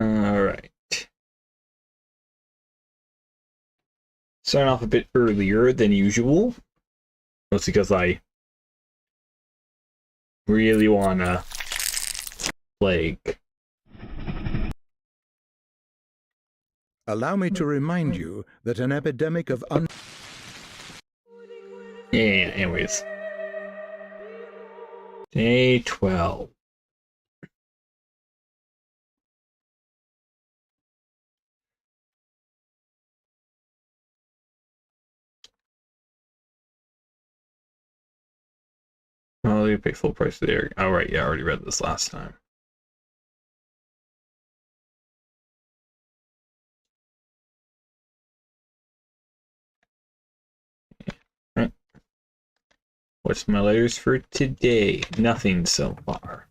Alright. Starting off a bit earlier than usual. Mostly because I really wanna plague. Allow me to remind you that an epidemic of Yeah, anyways. Day 12. Oh, you pay full price there. Oh, right, yeah, I already read this last time. Right. What's my letters for today? Nothing so far.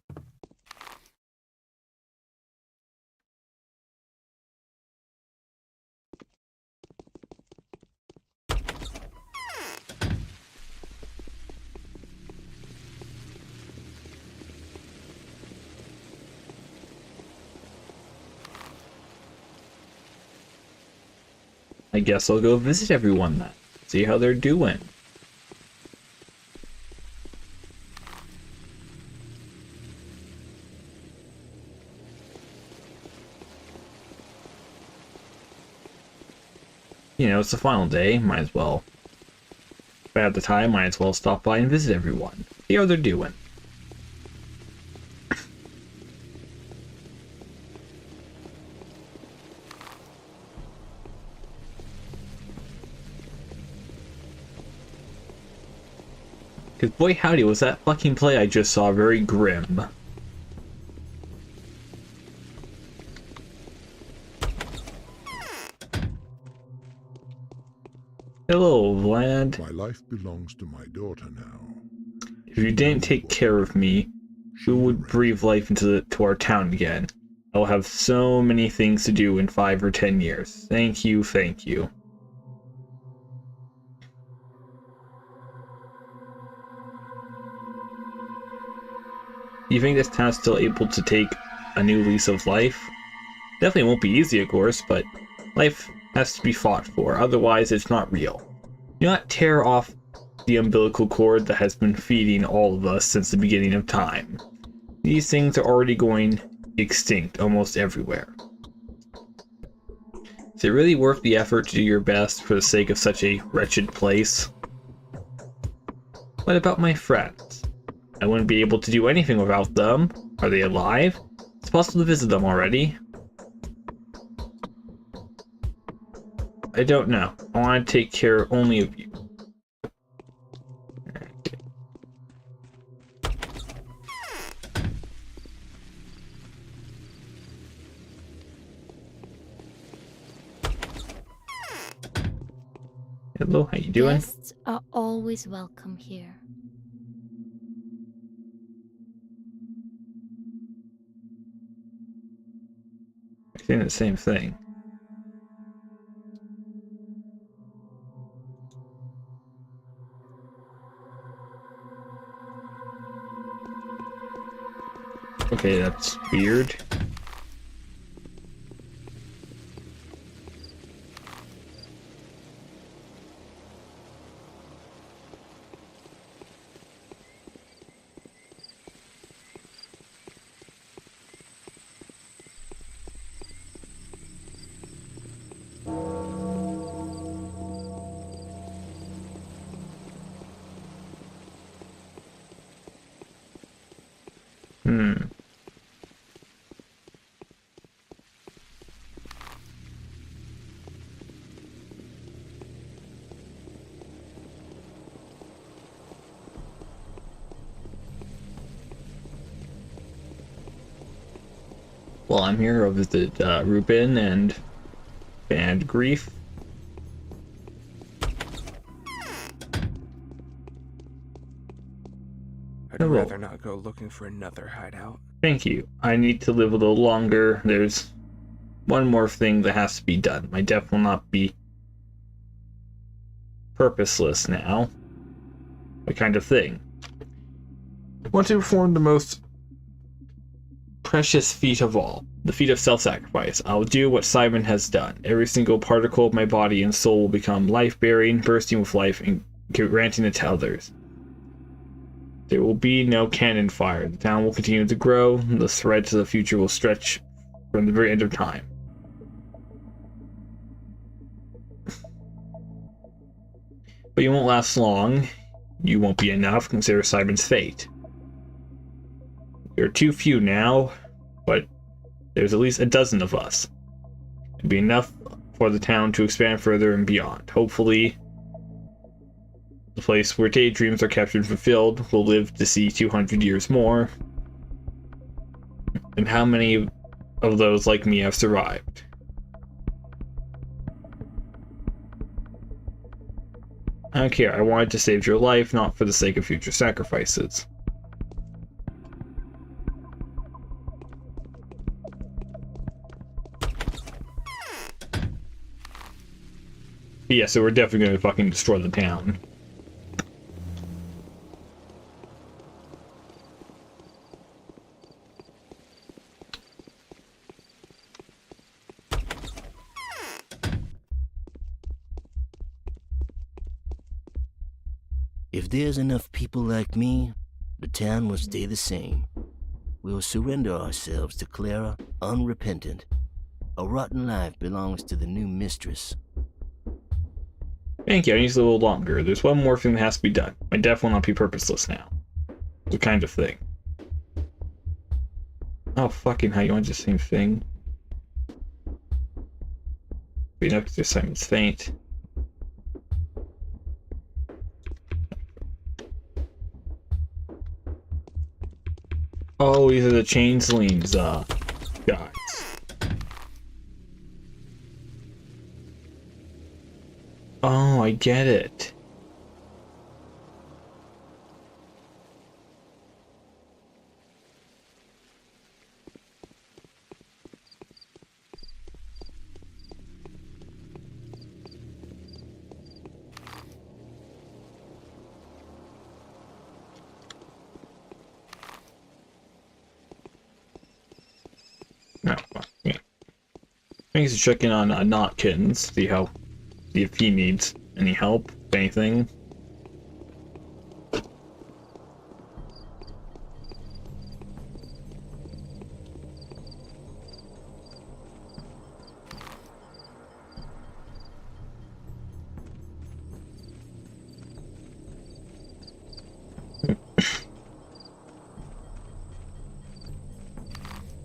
I guess I'll go visit everyone then. See how they're doing. You know, it's the final day. Might as well. If I have the time, might as well stop by and visit everyone. See how they're doing. Because boy howdy, was that fucking play I just saw very grim. Hello, Vlad. My life belongs to my daughter now. If you didn't take care of me, who would breathe life into our town again? I will have so many things to do in 5 or 10 years. Thank you, thank you. You think this town's still able to take a new lease of life? Definitely won't be easy, of course, but life has to be fought for, otherwise it's not real. Do not tear off the umbilical cord that has been feeding all of us since the beginning of time. These things are already going extinct almost everywhere. Is it really worth the effort to do your best for the sake of such a wretched place? What about my friends? I wouldn't be able to do anything without them. Are they alive? It's possible to visit them already. I don't know. I want to take care only of you. Hello, how you doing? Guests are always welcome here. I think the same thing. Okay, that's weird. While I'm here, I'll visit Reuben and Band Grief. I'd rather not go looking for another hideout. Thank you. I need to live a little longer. There's one more thing that has to be done. My death will not be purposeless now. What kind of thing? I want to perform the most precious feat of all, the feat of self-sacrifice. I'll do what Simon has done. Every single particle of my body and soul will become life-bearing, bursting with life, and granting it to others. There will be no cannon fire. The town will continue to grow. The thread to the future will stretch from the very end of time. But you won't last long. You won't be enough. Consider Simon's fate. There are too few now, but there's at least a dozen of us. It'll be enough for the town to expand further and beyond. Hopefully, the place where daydreams are captured and fulfilled will live to see 200 years more. And how many of those like me have survived? I don't care. I wanted to save your life, not for the sake of future sacrifices. Yeah, so we're definitely going to fucking destroy the town. If there's enough people like me, the town will stay the same. We will surrender ourselves to Clara, unrepentant. A rotten life belongs to the new mistress. Thank you, I need a little longer. There's one more thing that has to be done. My death will not be purposeless now. The kind of thing. Oh, fucking hell, you want the same thing? Be enough to Simon's faint. Oh, these are the changelings, guys. Oh, I get it. No, fuck me. Thanks for checking on Notkins, see if he needs any help, if anything.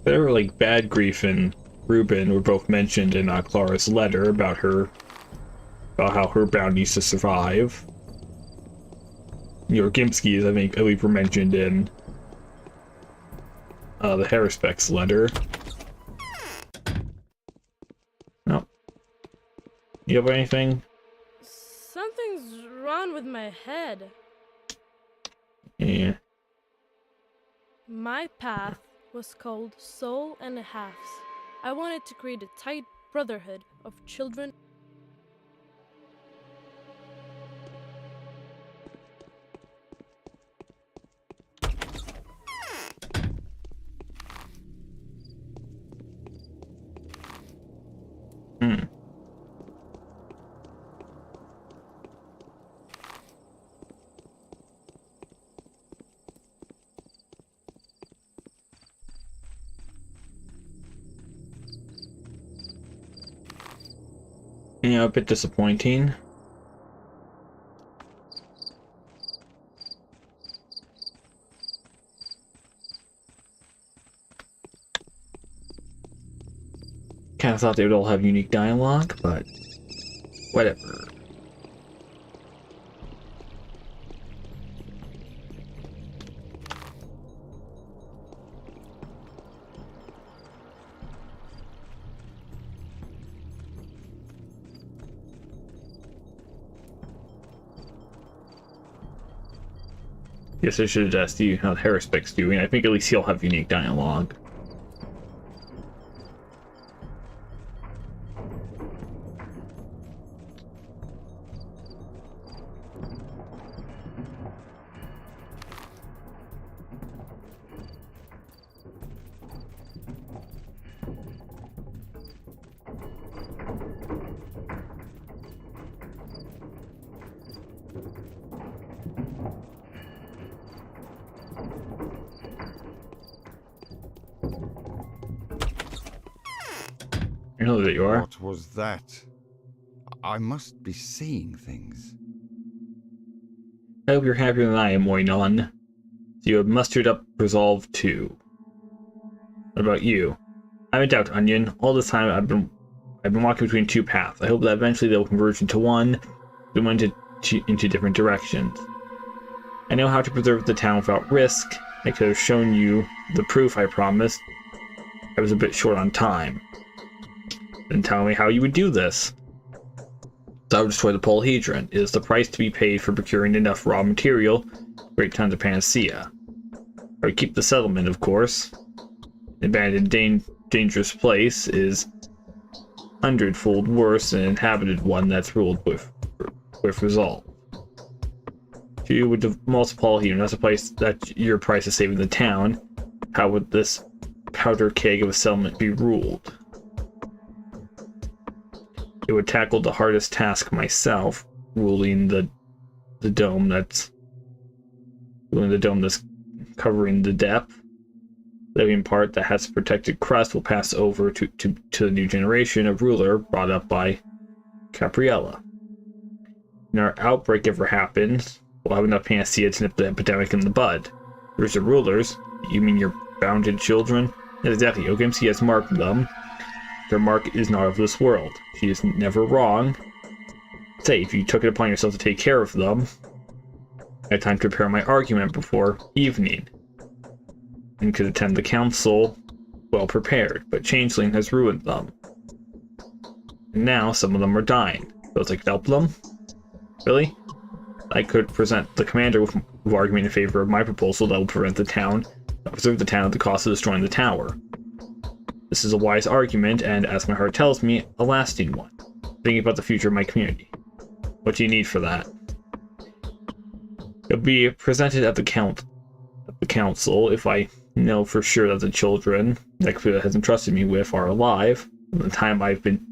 There were like Bad Grief and Ruben were both mentioned in Clara's letter about how her bound needs to survive. Your Gimskis, I think, I believe, were mentioned in the Harrispeck's letter. No. You have anything? Something's wrong with my head. Yeah. My path was called Soul and a Halves. I wanted to create a tight brotherhood of children. Yeah, a bit disappointing. Kind of thought they would all have unique dialogue, but whatever. Guess I should have asked you how Harrispeck's doing. I think at least he'll have unique dialogue. You know that you are. What was that? I must be seeing things. I hope you're happier than I am, Moinon. You have mustered up resolve too. What about you? I'm in doubt, Onion. All this time I've been walking between two paths. I hope that eventually they'll converge into one. We went into different directions. I know how to preserve the town without risk. I could have shown you the proof I promised. I was a bit short on time. Then tell me how you would do this. So I would destroy the polyhedron. It is the price to be paid for procuring enough raw material for great tons of panacea. I would keep the settlement, of course. An abandoned, dangerous place is 100-fold worse than an inhabited one that's ruled with resolve. If you would demolish the polyhedron, that's a place that your price is saving the town. How would this powder keg of a settlement be ruled? It would tackle the hardest task myself, ruling the dome that's covering the depth. The living part that has protected crust will pass over to the new generation of ruler brought up by Capriella. When our outbreak ever happens, we'll have enough panacea to nip the epidemic in the bud. There's the rulers. You mean your bounded children? Yes, exactly. OKMC has marked them. Their mark is not of this world. She is never wrong. Say, if you took it upon yourself to take care of them, I had time to prepare my argument before evening, and could attend the council well prepared, but Changeling has ruined them. And now some of them are dying. Those I could help them? Really? I could present the commander with argument in favor of my proposal that will preserve the town at the cost of destroying the tower. This is a wise argument, and as my heart tells me, a lasting one. Thinking about the future of my community. What do you need for that? It'll be presented at the council if I know for sure that the children that Kapula has entrusted me with are alive. The time I've been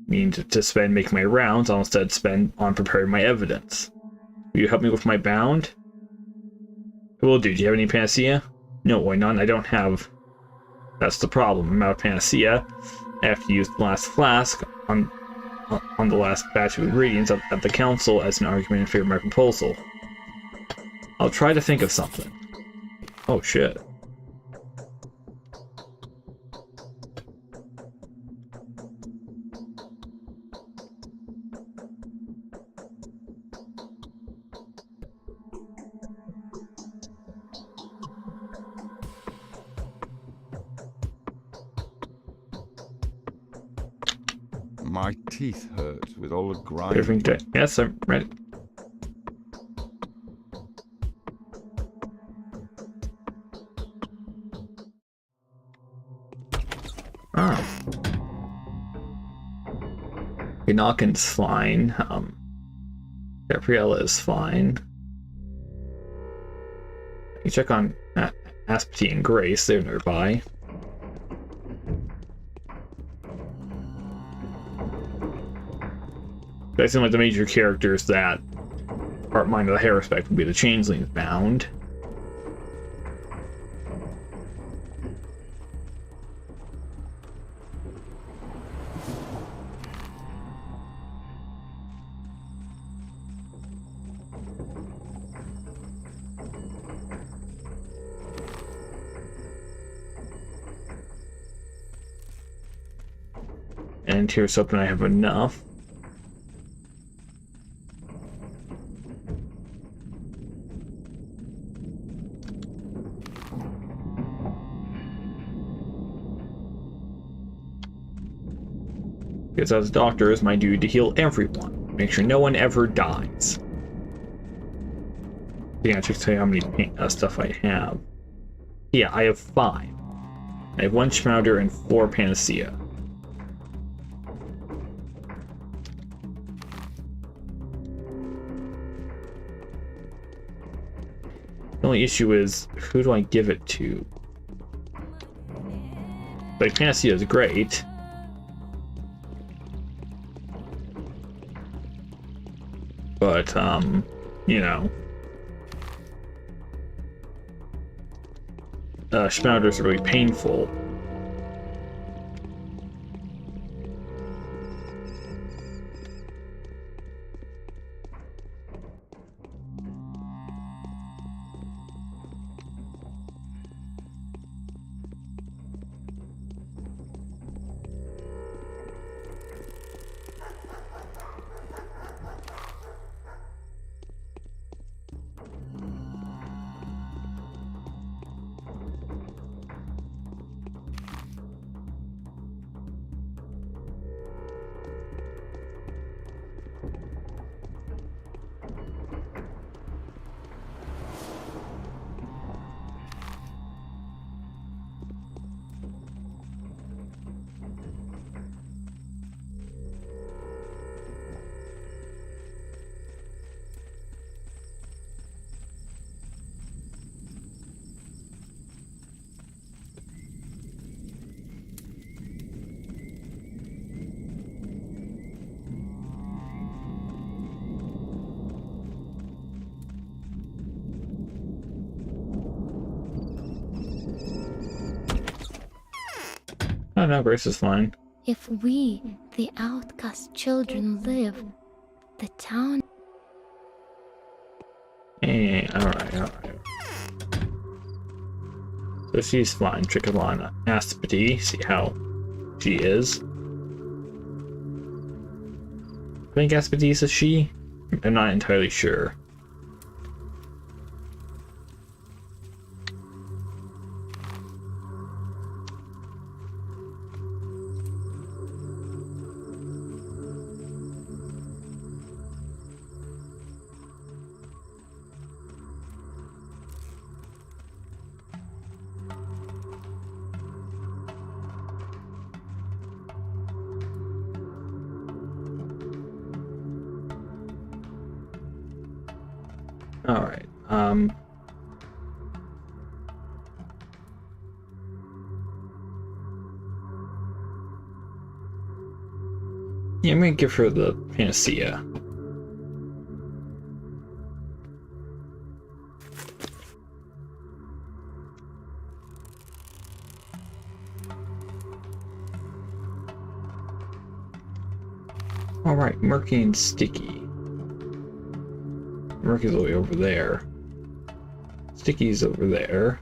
meaning to spend making my rounds, I'll instead spend on preparing my evidence. Will you help me with my bound? I will do. Do you have any panacea? No, why not? I don't have. That's the problem. I'm out of panacea. I have to use the last flask on the last batch of ingredients at the council as an argument in favor of my proposal. I'll try to think of something. Oh shit. My teeth hurt with all the grinding. Everything good? Yes, I'm ready. Oh. Inokin's fine. Gabriella is fine. You check on Aspity and Grace, they're nearby. They seem like the major characters that aren't mine of the hair respect would be the Changelings bound. And here's something I have enough. Because as a doctor, it's my duty to heal everyone. Make sure no one ever dies. Yeah, just tell you how many stuff I have. Yeah, I have 5. I have 1 Schmouder and 4 Panacea. The only issue is, who do I give it to? Like, Panacea is great. But, you know. Schmouders are really painful. Oh no, Grace is fine. If we, the outcast children, live, the town. Hey, alright. So she's fine. Check up on Aspity, see how she is. I think Aspity is a she? I'm not entirely sure. Alright, yeah, I'm gonna give her the panacea. Alright, Murky and Sticky. Murky's all the way over there. Sticky's over there.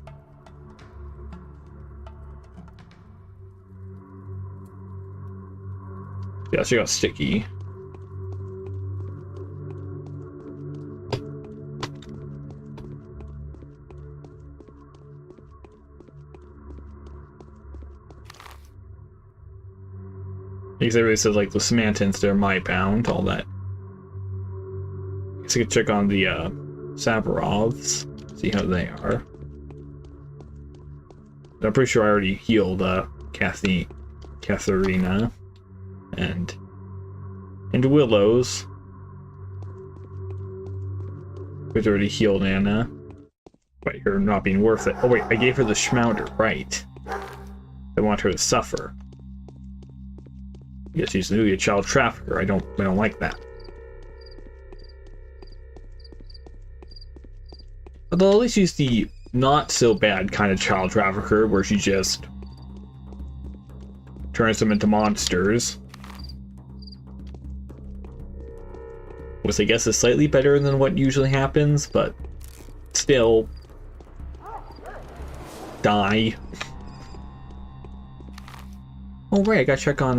Yeah, so you got Sticky. Because everybody says like the Samantans, they're my bound, all that. So you can check on the Sabarovs, see how they are. I'm pretty sure I already healed Katharina and Willows. We've already healed Anna. Wait, her not being worth it. Oh wait, I gave her the Schmouder, right. I want her to suffer. I guess she's really a child trafficker. I don't like that. Although at least she's the not so bad kind of child trafficker where she just turns them into monsters. Which I guess is slightly better than what usually happens, but still die. Oh right, I gotta check on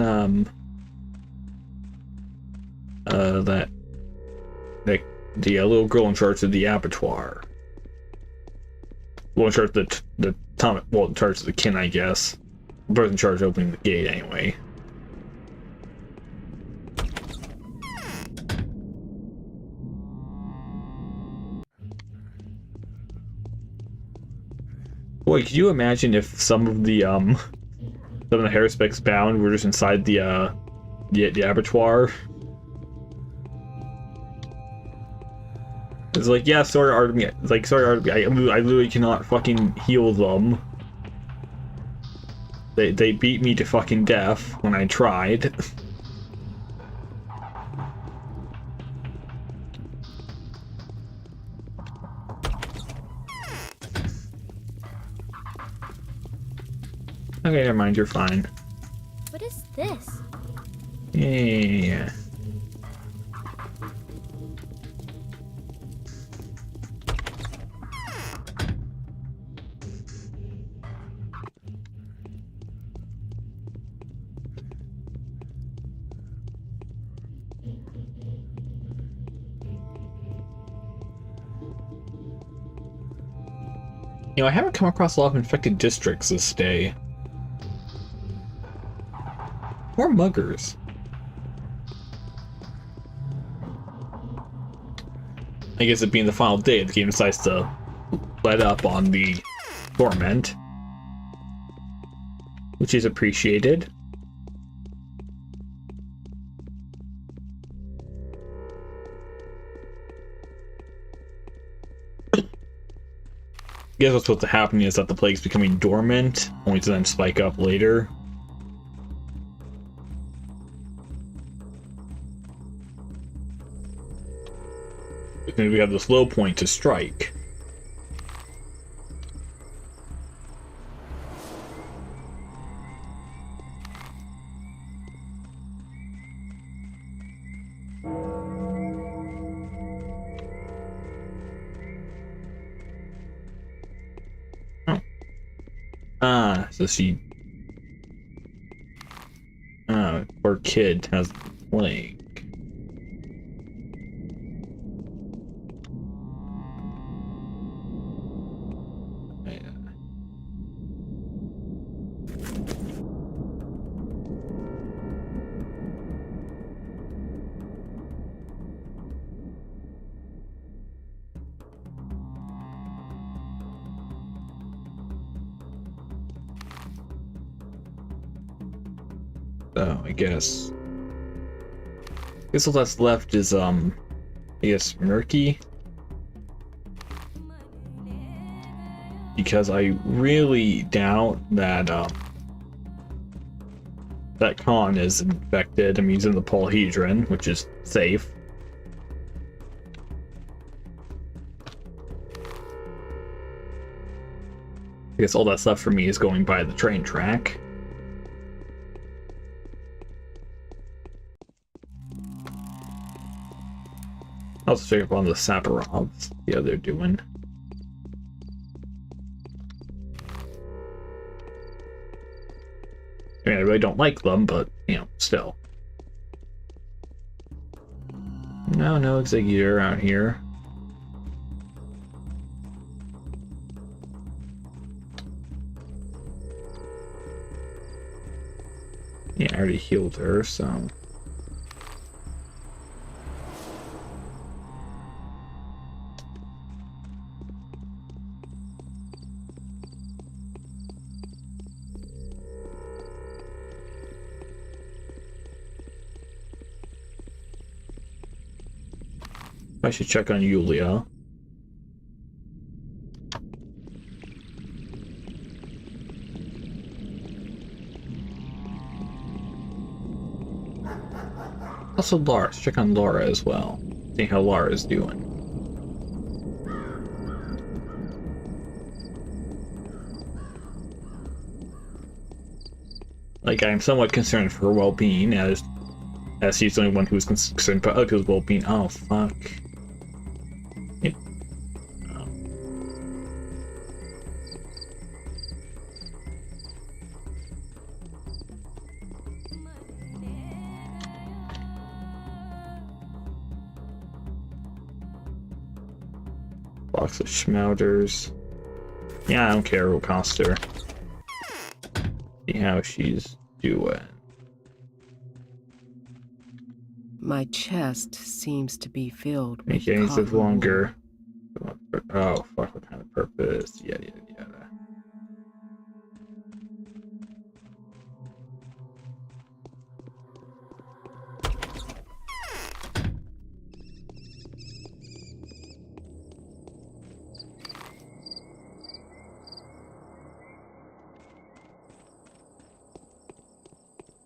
the little girl in charge of the abattoir. Well, in charge of in charge of the kin, I guess. The person in charge of opening the gate, anyway. Boy, could you imagine if some of the Harrispec's bound were just inside the abattoir? It's like, yeah, sorry, Artemis. It's like, sorry, Artemis. I literally cannot fucking heal them. They beat me to fucking death when I tried. Okay, never mind. You're fine. What is this? Yeah. You know, I haven't come across a lot of infected districts this day. Or muggers. I guess it being the final day, the game decides to let up on the torment. Which is appreciated. I guess what's supposed to happen is that the plague's becoming dormant, only to then spike up later. Maybe we have this low point to strike. Yeah, so she... poor kid has the plague. So I guess all that's left is I guess murky, because I really doubt that that Khan is infected. I'm using the polyhedron, which is safe. I guess all that's left for me is going by the train track. I'll also check up on the Saparovs, see how they're doing. I mean, I really don't like them, but, you know, still. No executor out here. Yeah, I already healed her, so... I should check on Yulia. Also Laura, let's check on Laura as well. See how Laura is doing. Like, I'm somewhat concerned for her well-being, as she's the only one who's concerned about other people's well-being. Oh, fuck. Box of schmouters. Yeah, I don't care who cost her. See how she's doing. My chest seems to be filled with Make any live cotton longer. Oh, fuck, what kind of purpose? Yada, yada, yada.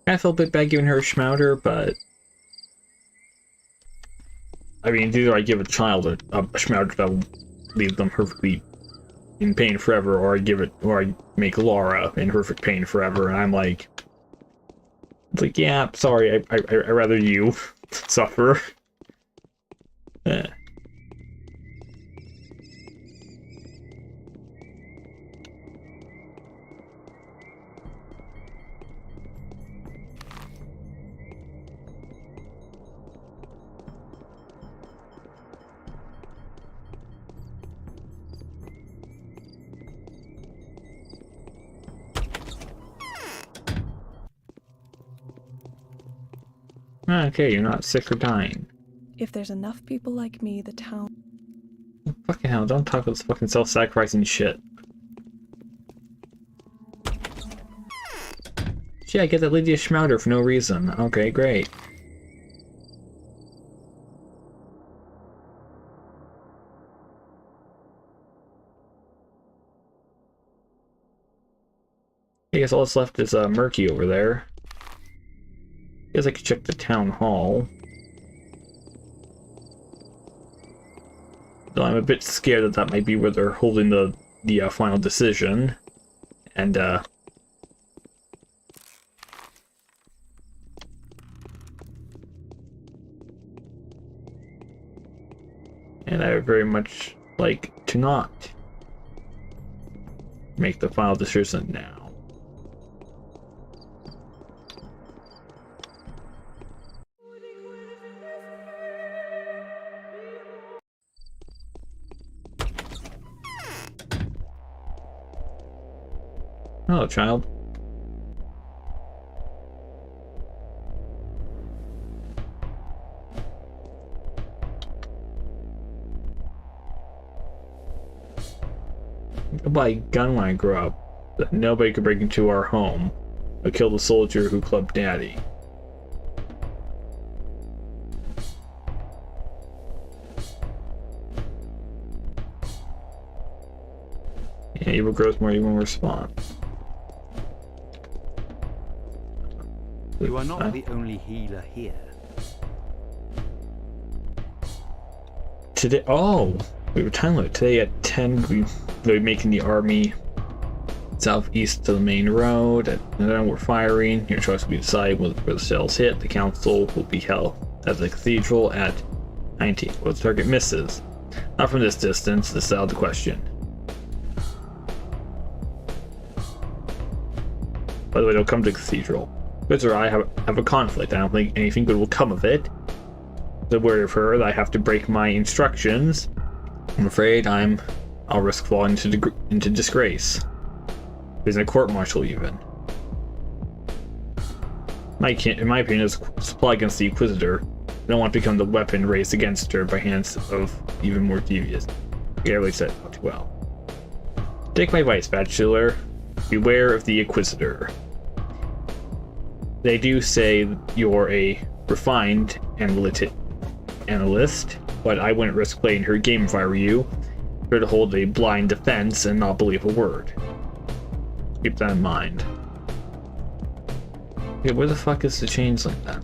I felt a bit bad giving her a schmouter, but I mean, either I give a child a schmouter that will leave them perfectly in pain forever, or I make Laura in horrific pain forever, and I'm like, it's like, yeah, sorry, I'd rather you suffer. Okay, you're not sick or dying. If there's enough people like me, the town... Fucking hell, don't talk about this fucking self-sacrificing shit. Gee, I get that lady a schmouter for no reason. Okay, great. I guess all that's left is murky over there. Guess I could check the town hall. Though I'm a bit scared that that might be where they're holding the final decision. And I would very much like to not make the final decision now. Hello, child. I'll buy a gun when I grow up. That nobody could break into our home. I'll kill the soldier who clubbed Daddy. Yeah, evil grows more evil in response. You are not the only healer here. Today, oh, we were time limit. Today at 10, we'll be making the army southeast to the main road. And then we're firing. Your choice will be decided where the cells hit. The council will be held at the cathedral at 19. Well, the target misses. Not from this distance. This is out of the question. By the way, don't come to the cathedral. Wizz or I have a conflict. I don't think anything good will come of it. The word of her that I have to break my instructions. I'm afraid I'll risk falling into disgrace. There's a court-martial even. In my opinion, it's supply against the Inquisitor. I don't want to become the weapon raised against her by hands of even more devious. Barely said not too well. Take my advice, Bachelor. Beware of the Inquisitor. They do say you're a refined analyst, but I wouldn't risk playing her game if I were you. Try to hold a blind defense and not believe a word. Keep that in mind. Okay, where the fuck is the changeling then?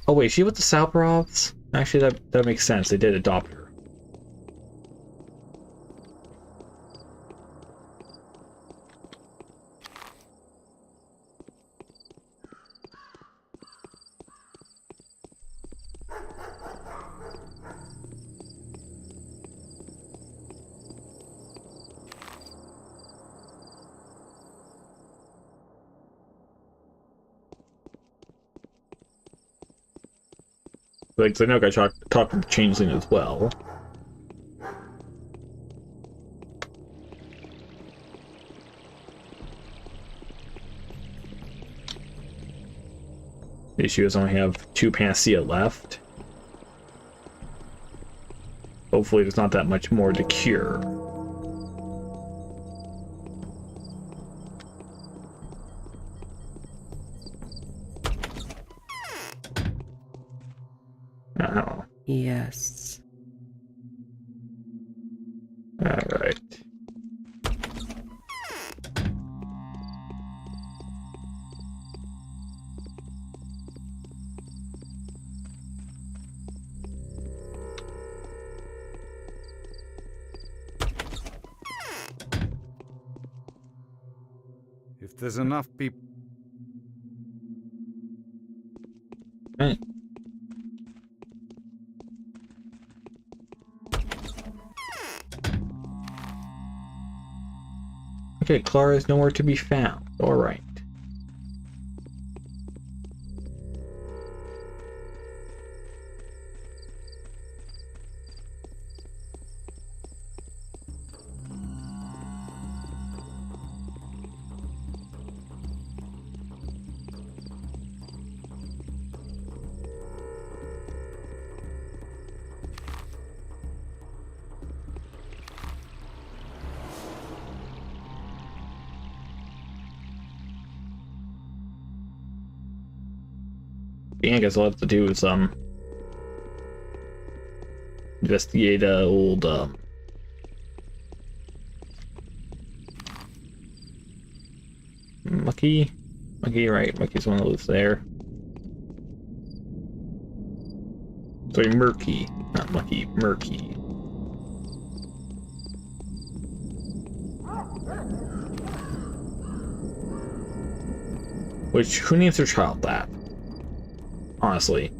Oh wait, she with the Salperovs? Actually, that makes sense. They did adopt her. Like, I know I talked to the changeling as well. The issue is I only have 2 Panacea left. Hopefully there's not that much more to cure. Oh. Yes. Alright. If there's enough people... Right. Okay, Clara is nowhere to be found. Alright. I guess all I have to do is investigate old Mucky, right? Mucky's one that lives there. Sorry, Murky, not Mucky, Murky. Which, who names their child that? Honestly.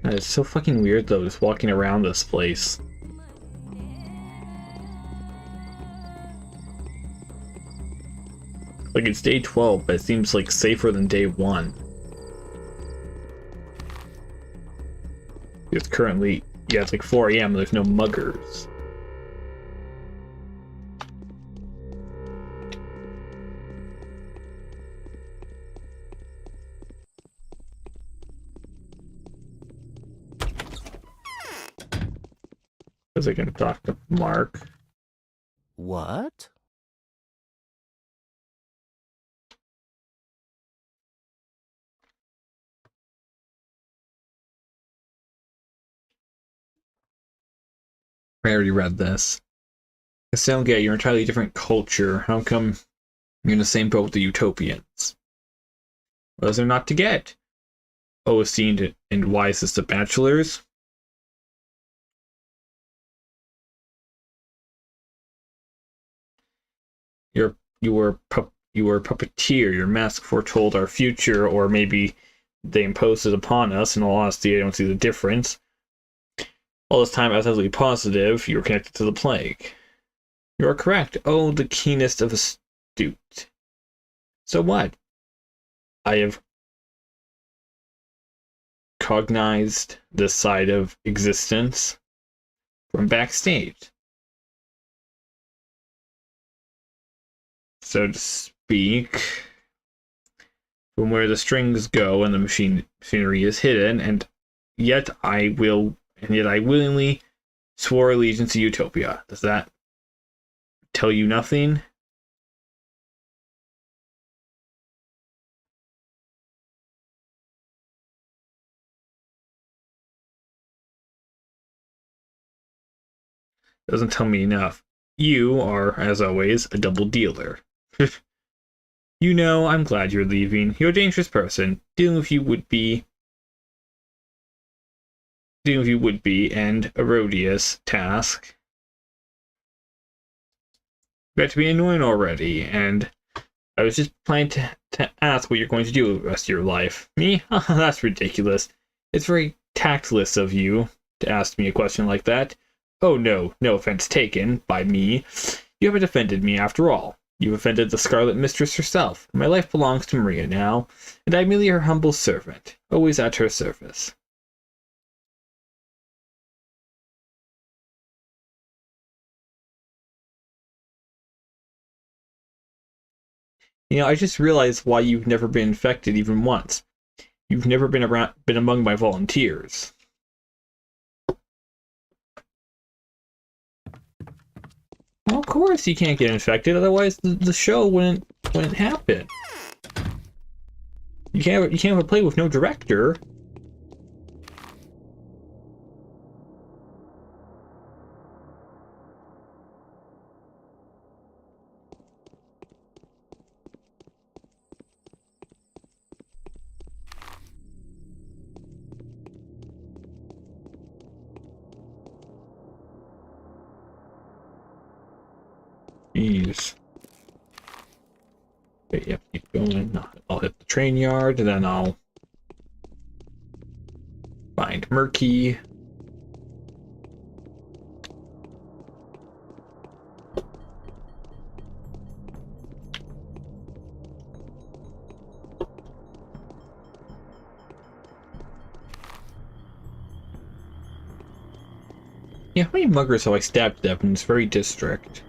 It's so fucking weird though, just walking around this place. Like, it's day 12, but it seems like safer than day 1. It's currently, yeah, it's like 4 a.m. There's no muggers. Because I can talk to Mark. What? I already read this. I still don't get it. You're an entirely different culture. How come you're in the same boat with the Utopians? What is there not to get? Oh, esteemed, and why is this the bachelors? You were a puppeteer. Your mask foretold our future, or maybe they imposed it upon us. In all honesty, I don't see the difference. All this time, I was absolutely positive you were connected to the plague. You are correct. Oh, the keenest of astute. So what? I have cognized this side of existence from backstage, so to speak, from where the strings go and the machinery is hidden, and yet I willingly swore allegiance to Utopia. Does that tell you nothing? Doesn't tell me enough. You are, as always, a double dealer. You know, I'm glad you're leaving. You're a dangerous person. Dealing with you would be an arduous task. You got to be annoying already, and I was just planning to ask what you're going to do with the rest of your life. Me? That's ridiculous. It's very tactless of you to ask me a question like that. Oh no offense taken by me. You haven't offended me after all. You've offended the Scarlet Mistress herself. My life belongs to Maria now, and I'm merely her humble servant, always at her service. You know, I just realized why you've never been infected even once. You've never been among my volunteers. Well, of course you can't get infected, otherwise the show wouldn't happen. You can't have a play with no director. Jeez. Okay, yep, keep going. I'll hit the train yard, and then I'll find Murky. Yeah, how many muggers have I stabbed to death in this very district?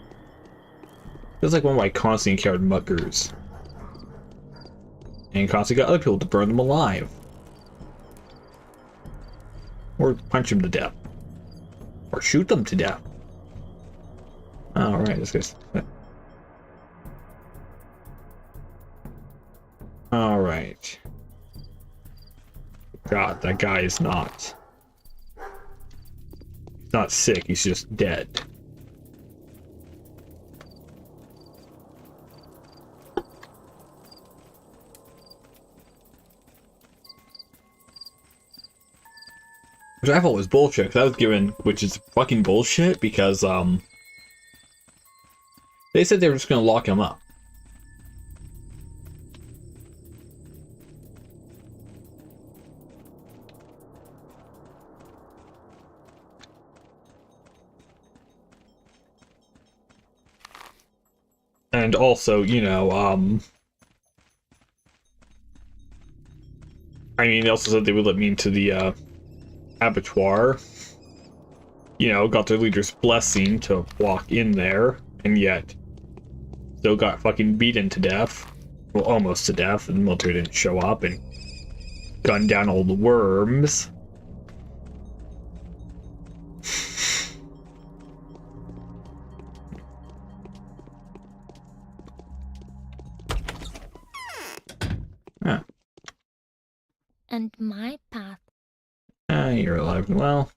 Feels like one of my constantly encountered muggers. And constantly got other people to burn them alive. Or punch them to death. Or shoot them to death. Alright, this guy's... Alright. God, that guy is not... He's not sick, he's just dead. Which I thought was bullshit, because I was given, which is fucking bullshit, because, they said they were just gonna lock him up. And also, you know, I mean, they also said they would let me into the abattoir. You know, got their leader's blessing to walk in there, and yet still got fucking beaten to death. Well, almost to death, and the military didn't show up and gunned down all the worms. Ah. And my path. Ah, you're alive and well.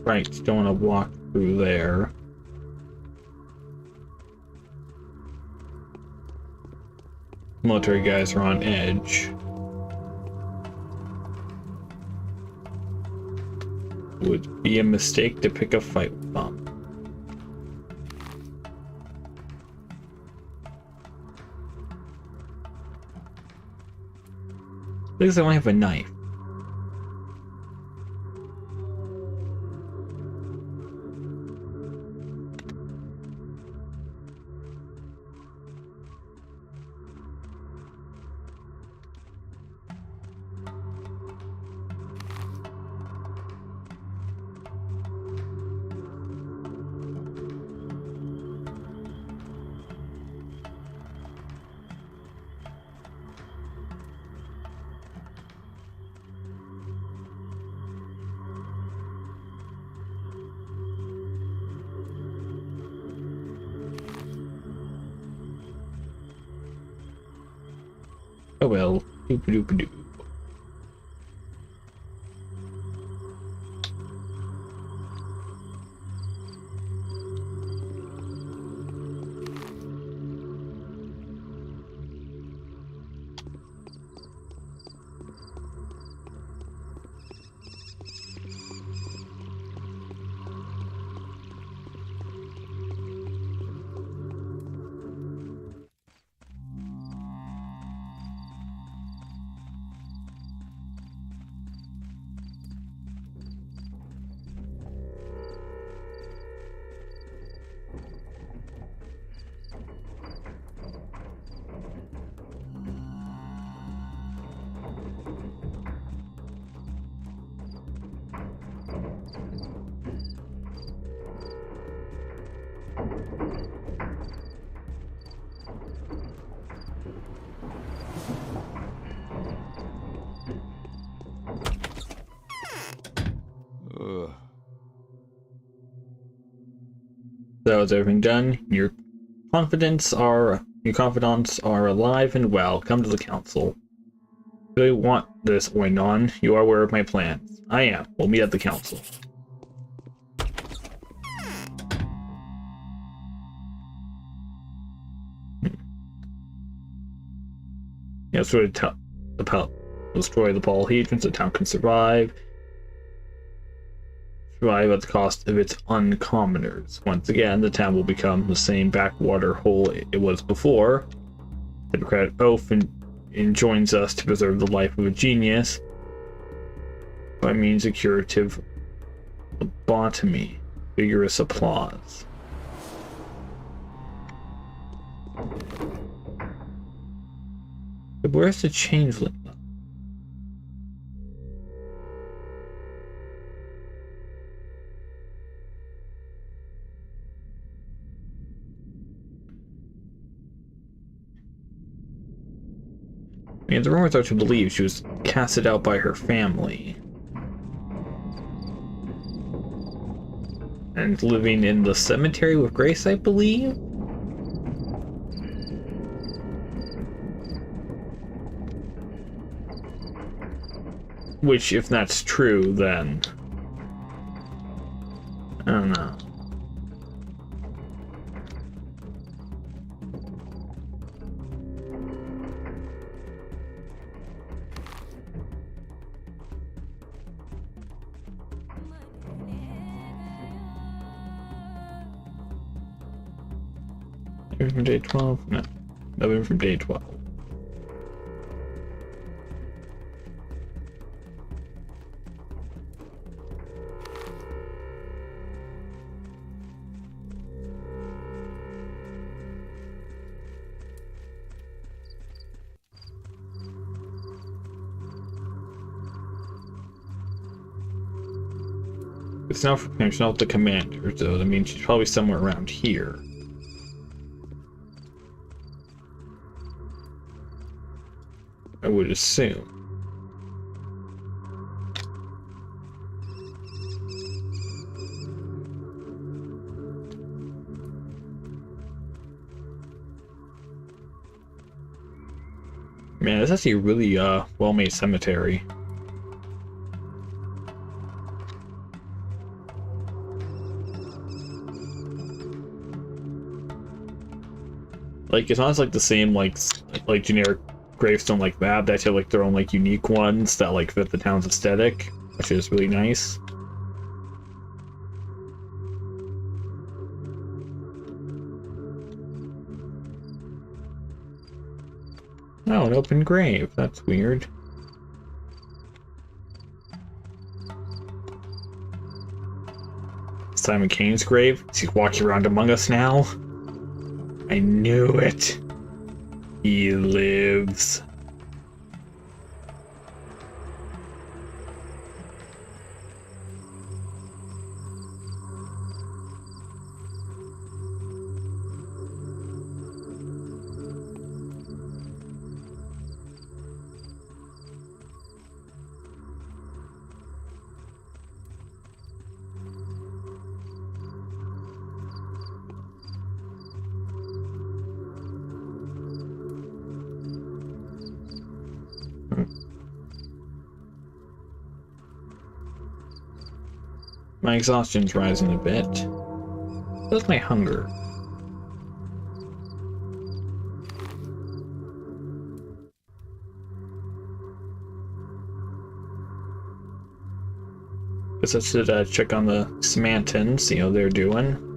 Right, don't want to walk through there. Military guys are on edge. Would be a mistake to pick a fight with them. Because I only have a knife. Oh well. Doop-a-doop-a-doo. So is everything done? Your confidants are alive and well. Come to the council. Do you want this going on? You are aware of my plans. I am. We'll meet at the council. Yes, destroy the Pathologic, the town can survive. Survive at the cost of its uncommoners. Once again, the town will become the same backwater hole it was before. The Democratic oath enjoins us to preserve the life of a genius by means of curative lobotomy. Vigorous applause. But where's the changeling? I mean, the rumors are to believe she was casted out by her family. And living in the cemetery with Grace, I believe? Which, if that's true, then... I don't know. From day 12? No. Nothing from day 12. It's not for connection with the commander, so that means she's probably somewhere around here. I would assume. Man, it's actually a really well-made cemetery. Like, it's not like the same like generic gravestone like that. They actually have like their own like unique ones that like fit the town's aesthetic, which is really nice. Oh, an open grave. That's weird. Simon Kane's grave. Is he walking around among us now? I knew it. He lives. My exhaustion's rising a bit. Where's my hunger? Guess I should check on the Smantons, see how they're doing.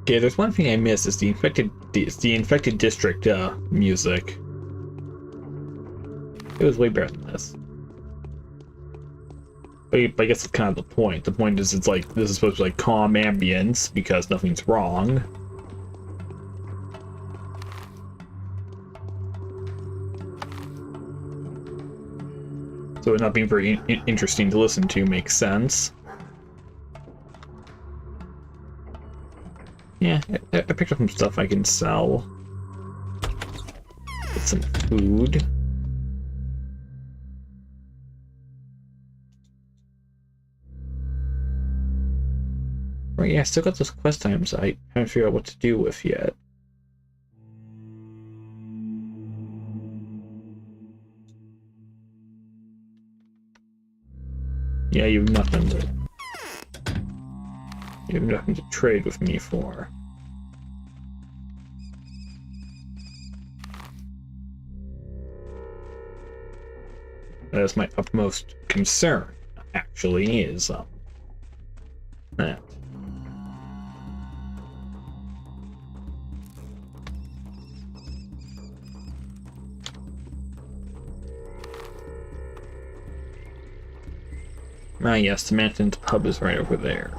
Okay, there's one thing I missed. It's the infected district music. It was way better than this. But I guess it's kind of the point. The point is, it's like this is supposed to be like calm ambience because nothing's wrong. So it not being very interesting to listen to makes sense. Yeah, I picked up some stuff I can sell. Get some food. Right, yeah, I still got those quest items I haven't figured out what to do with yet. Yeah, you have nothing to trade with me for. That is my utmost concern, actually, is that. Ah yes, the Manton's pub is right over there.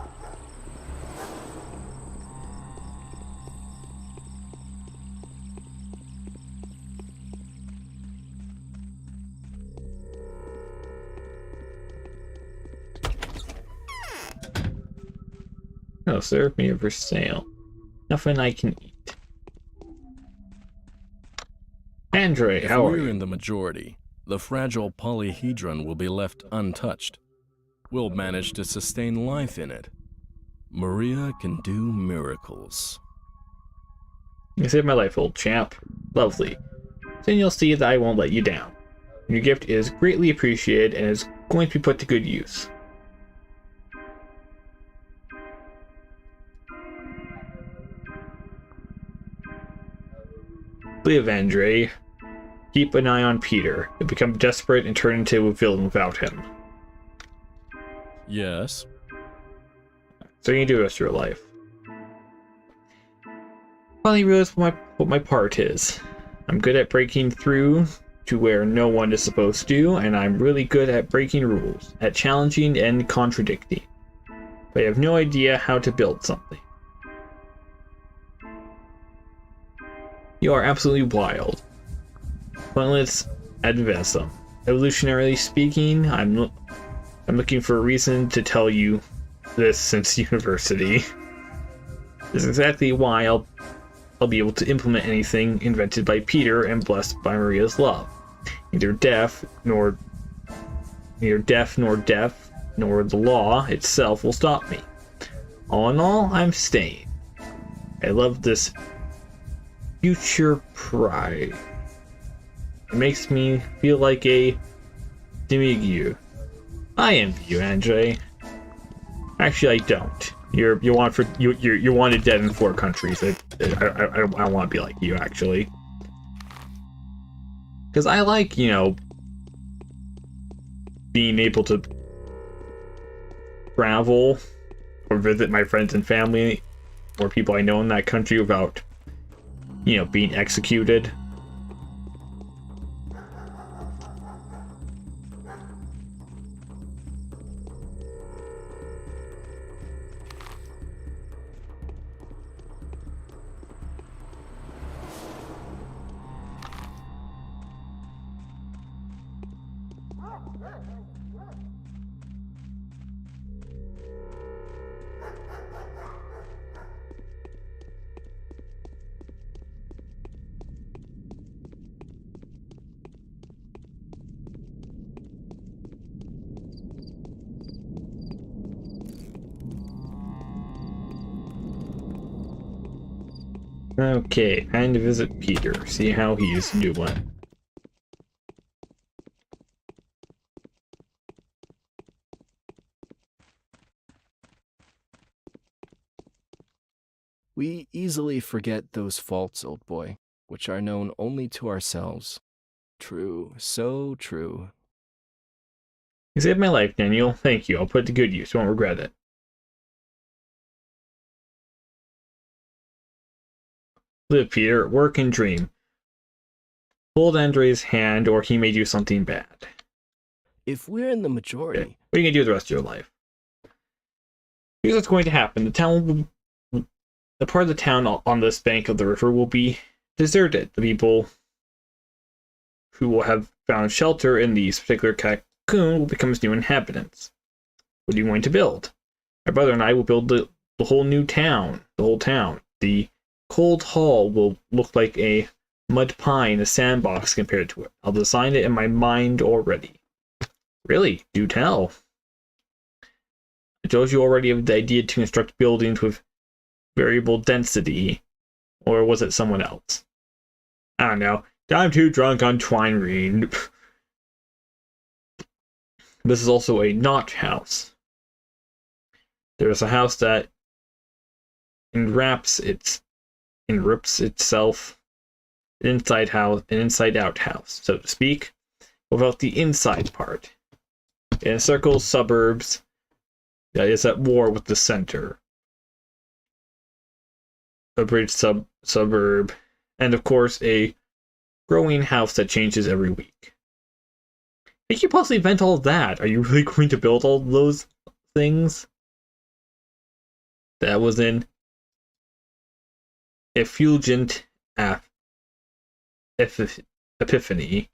No, serve me for sale. Nothing I can eat. Andre, how are you? We're in the majority. The fragile polyhedron will be left untouched. We'll manage to sustain life in it. Maria can do miracles. You saved my life, old champ. Lovely. Then you'll see that I won't let you down. Your gift is greatly appreciated and is going to be put to good use. Live, Andre. Keep an eye on Peter. He'll become desperate and turn into a villain without him. Yes. So you can do the rest of your life. Finally realize what my part is. I'm good at breaking through to where no one is supposed to, and I'm really good at breaking rules, at challenging and contradicting. But I have no idea how to build something. You are absolutely wild. Pointless advisum. Evolutionarily speaking, I'm looking for a reason to tell you this since university. This is exactly why I'll be able to implement anything invented by Peter and blessed by Maria's love. Neither deaf nor deaf, nor the law itself will stop me. All in all, I'm staying. I love this future pride. It makes me feel like a demiurge. I envy you, Andre. Actually, I don't. You're wanted dead in 4 countries. I don't want to be like you, actually. Because I like, being able to travel or visit my friends and family or people I know in that country without, being executed. Okay, time to visit Peter, see how he's doing. We easily forget those faults, old boy, which are known only to ourselves. True, so true. You saved my life, Daniel. Thank you. I'll put it to good use. You won't regret it. Live, Peter. Work and dream. Hold Andre's hand, or he may do something bad. If we're in the majority... Okay. What are you going to do the rest of your life? Here's what's going to happen. The part of the town on this bank of the river will be deserted. The people who will have found shelter in these particular cocoon will become new inhabitants. What are you going to build? My brother and I will build the whole new town. The whole town. The cold hall will look like a mud pie in a sandbox compared to it. I'll design it in my mind already. Really? Do tell. I told you already of the idea to construct buildings with variable density. Or was it someone else? I don't know. I'm too drunk on twine reading. This is also a not house. There's a house that enwraps itself an inside out house, so to speak, without the inside part. It encircles suburbs that is at war with the center. A bridge suburb, and of course a growing house that changes every week. How can you possibly invent all that? Are you really going to build all those things? That was an effulgent epiphany.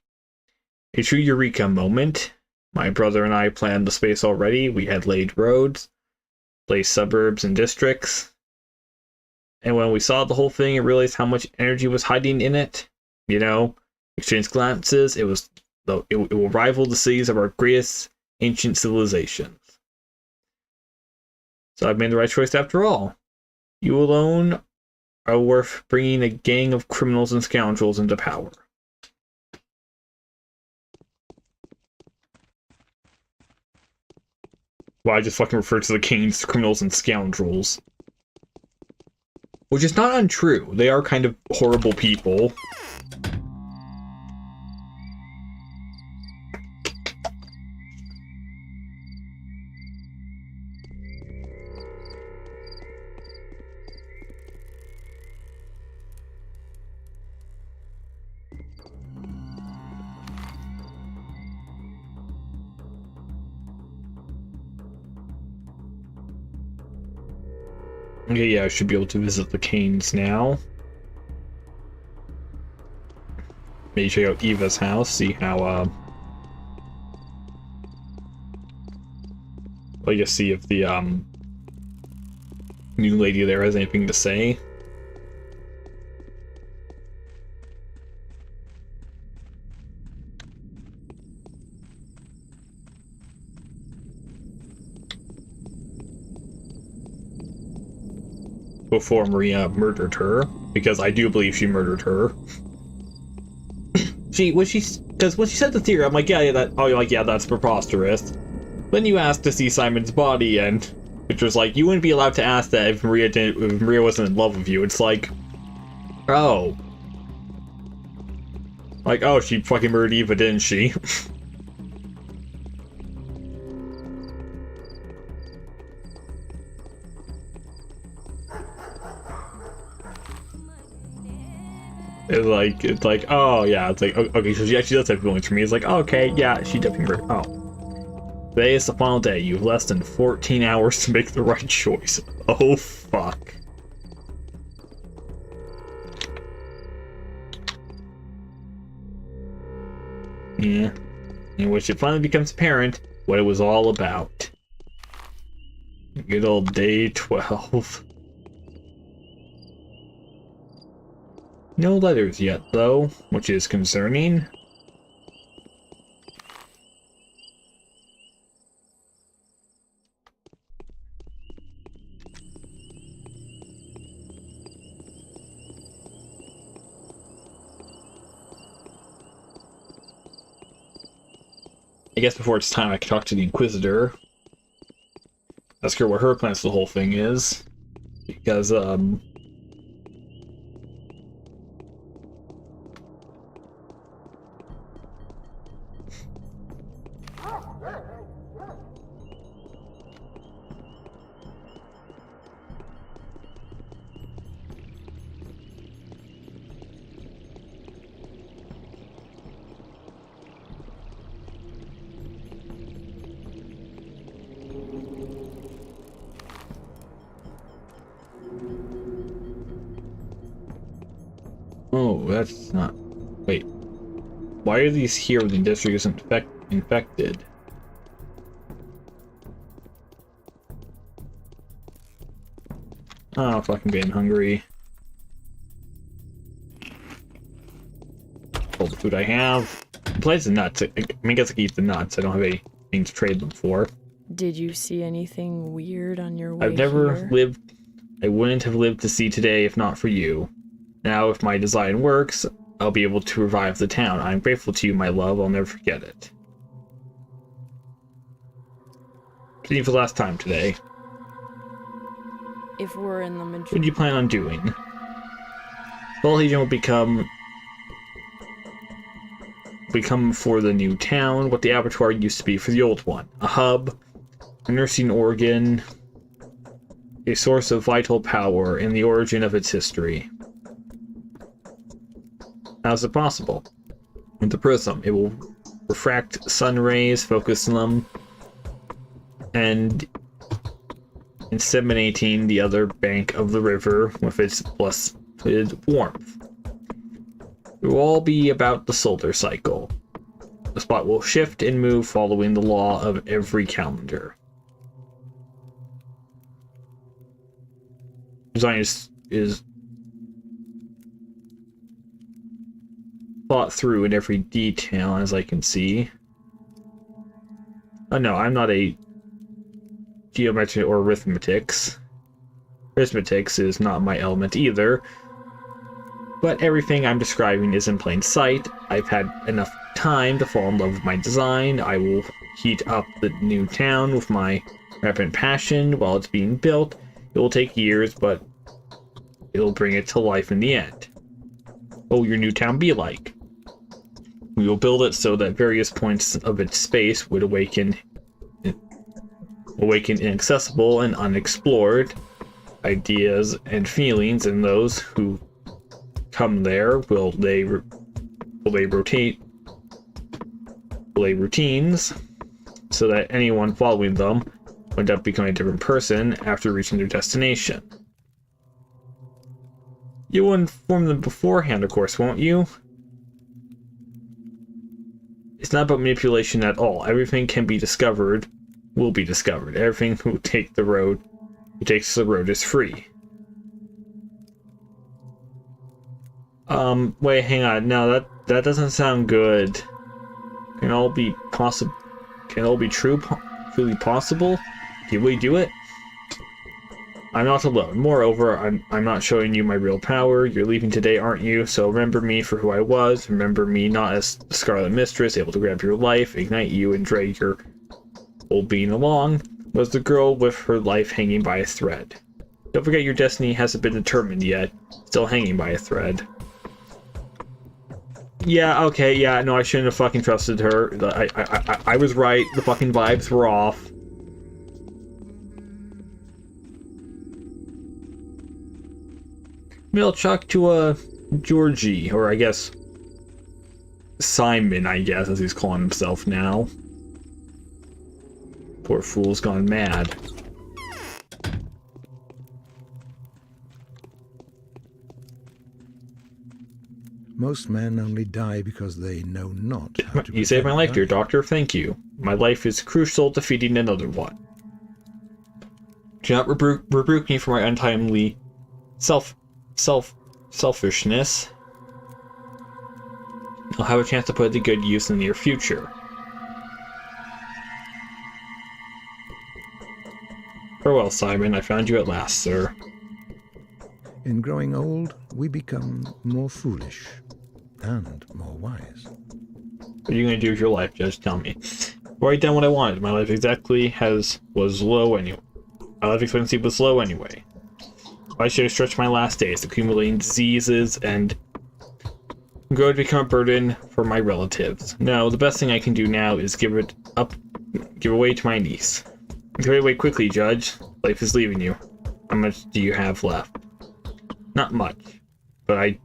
A true eureka moment. My brother and I planned the space already. We had laid roads, placed suburbs and districts. And when we saw the whole thing and realized how much energy was hiding in it, exchanged glances, it was though it will rival the cities of our greatest ancient civilizations. So I've made the right choice after all. You alone are worth bringing a gang of criminals and scoundrels into power. Well, I just fucking referred to the Canes, criminals, and scoundrels. Which is not untrue. They are kind of horrible people. Okay, yeah, I should be able to visit the Canes now. Maybe check out Eva's house, see how, I guess see if the, new lady there has anything to say. Before Maria murdered her, because I do believe she murdered her. Because when she said the theory, I'm like, yeah, that's preposterous. Then you asked to see Simon's body, and which was like, you wouldn't be allowed to ask that if Maria wasn't in love with you. It's like, oh, she fucking murdered Eva, didn't she? It's like, oh yeah, it's like, okay, so she actually does have feelings for me. It's like, okay, yeah, she definitely murdered. Oh. Today is the final day. You have less than 14 hours to make the right choice. Oh, fuck. Yeah. In which it finally becomes apparent what it was all about. Good old day 12. No letters yet, though, which is concerning. I guess before it's time I can talk to the Inquisitor. Ask her what her plans for the whole thing is. Because, oh, that's not... Wait. Why are these here when the district isn't infected? Oh, fucking being hungry. All the food I have. Besides the nuts. I guess I can eat the nuts. I don't have anything to trade them for. Did you see anything weird on your way I've never here? lived... I wouldn't have lived to see today if not for you. Now, if my design works, I'll be able to revive the town. I'm grateful to you, my love. I'll never forget it. See you for the last time today. If we're in the What do you plan on doing? Well, Legion will become for the new town what the abattoir used to be for the old one. A hub, a nursing organ, a source of vital power, and the origin of its history. How's it possible? With the prism, it will refract sun rays, focus them, and inseminating the other bank of the river with its blessed warmth. It will all be about the solar cycle. The spot will shift and move following the law of every calendar. Design is thought through in every detail, as I can see. Oh no, I'm not a geometry or arithmetics. Arithmetics is not my element either. But everything I'm describing is in plain sight. I've had enough time to fall in love with my design. I will heat up the new town with my rampant passion while it's being built. It will take years, but it'll bring it to life in the end. What will your new town be like? We will build it so that various points of its space would awaken inaccessible and unexplored ideas and feelings, and those who come there will lay routines so that anyone following them will end up becoming a different person after reaching their destination. You will inform them beforehand, of course, won't you? It's not about manipulation at all. Everything can be discovered, will be discovered. Everything who takes the road is free. Wait, hang on. No, that doesn't sound good. Can all be possible? Can all be true? Truly possible? Can we do it? I'm not alone. Moreover, I'm not showing you my real power. You're leaving today, aren't you? So remember me for who I was. Remember me not as the Scarlet Mistress, able to grab your life, ignite you, and drag your old being along. Was the girl with her life hanging by a thread. Don't forget your destiny hasn't been determined yet. Still hanging by a thread. Yeah, okay, yeah, no, I shouldn't have fucking trusted her. I was right. The fucking vibes were off. Maybe I'll talk to, Georgie, or I guess Simon, I guess, as he's calling himself now. Poor fool's gone mad. Most men only die because they know not how to. You saved my life, dear doctor. Thank you. My life is crucial to feeding another one. Do not rebuke me for my untimely selfishness. I'll have a chance to put it to good use in the near future. Farewell, Simon. I found you at last, sir. In growing old, we become more foolish and more wise. What are you going to do with your life, Judge? Tell me. I've already done what I wanted. My life was low anyway. My life expectancy was low anyway. Why should I stretch my last days, accumulating diseases and grow to become a burden for my relatives? No, the best thing I can do now is give away to my niece. Give it away quickly, Judge. Life is leaving you. How much do you have left? Not much, but I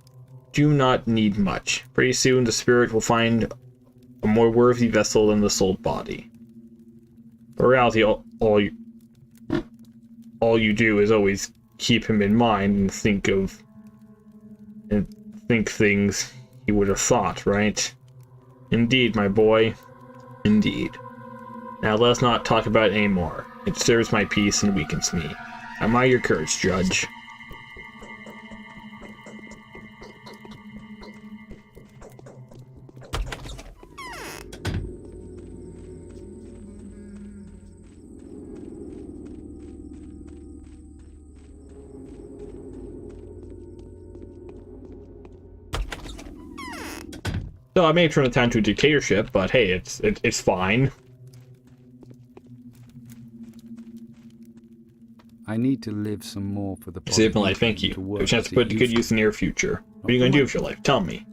do not need much. Pretty soon the spirit will find a more worthy vessel than the souled body. In reality, all you do is always keep him in mind and think things he would have thought, right? Indeed, my boy. Indeed. Now let's not talk about it anymore. It disturbs my peace and weakens me. I admire your courage, Judge. So I may have turned the town to a dictatorship, but hey, it's fine. I need to live some more for the. Save my life, thank you. A chance to put it to good use in the near future. What are you going to do with your life? Tell me.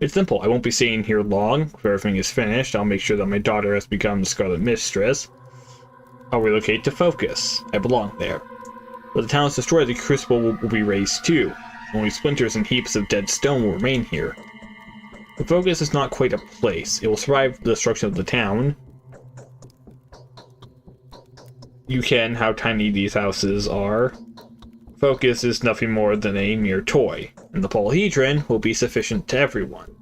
It's simple. I won't be staying here long. If everything is finished, I'll make sure that my daughter has become the Scarlet Mistress. I'll relocate to Focus. I belong there. When the town is destroyed, the Crucible will be razed too. Only splinters and heaps of dead stone will remain here. The Focus is not quite a place. It will survive the destruction of the town. You can, how tiny these houses are. Focus is nothing more than a mere toy, and the polyhedron will be sufficient to everyone.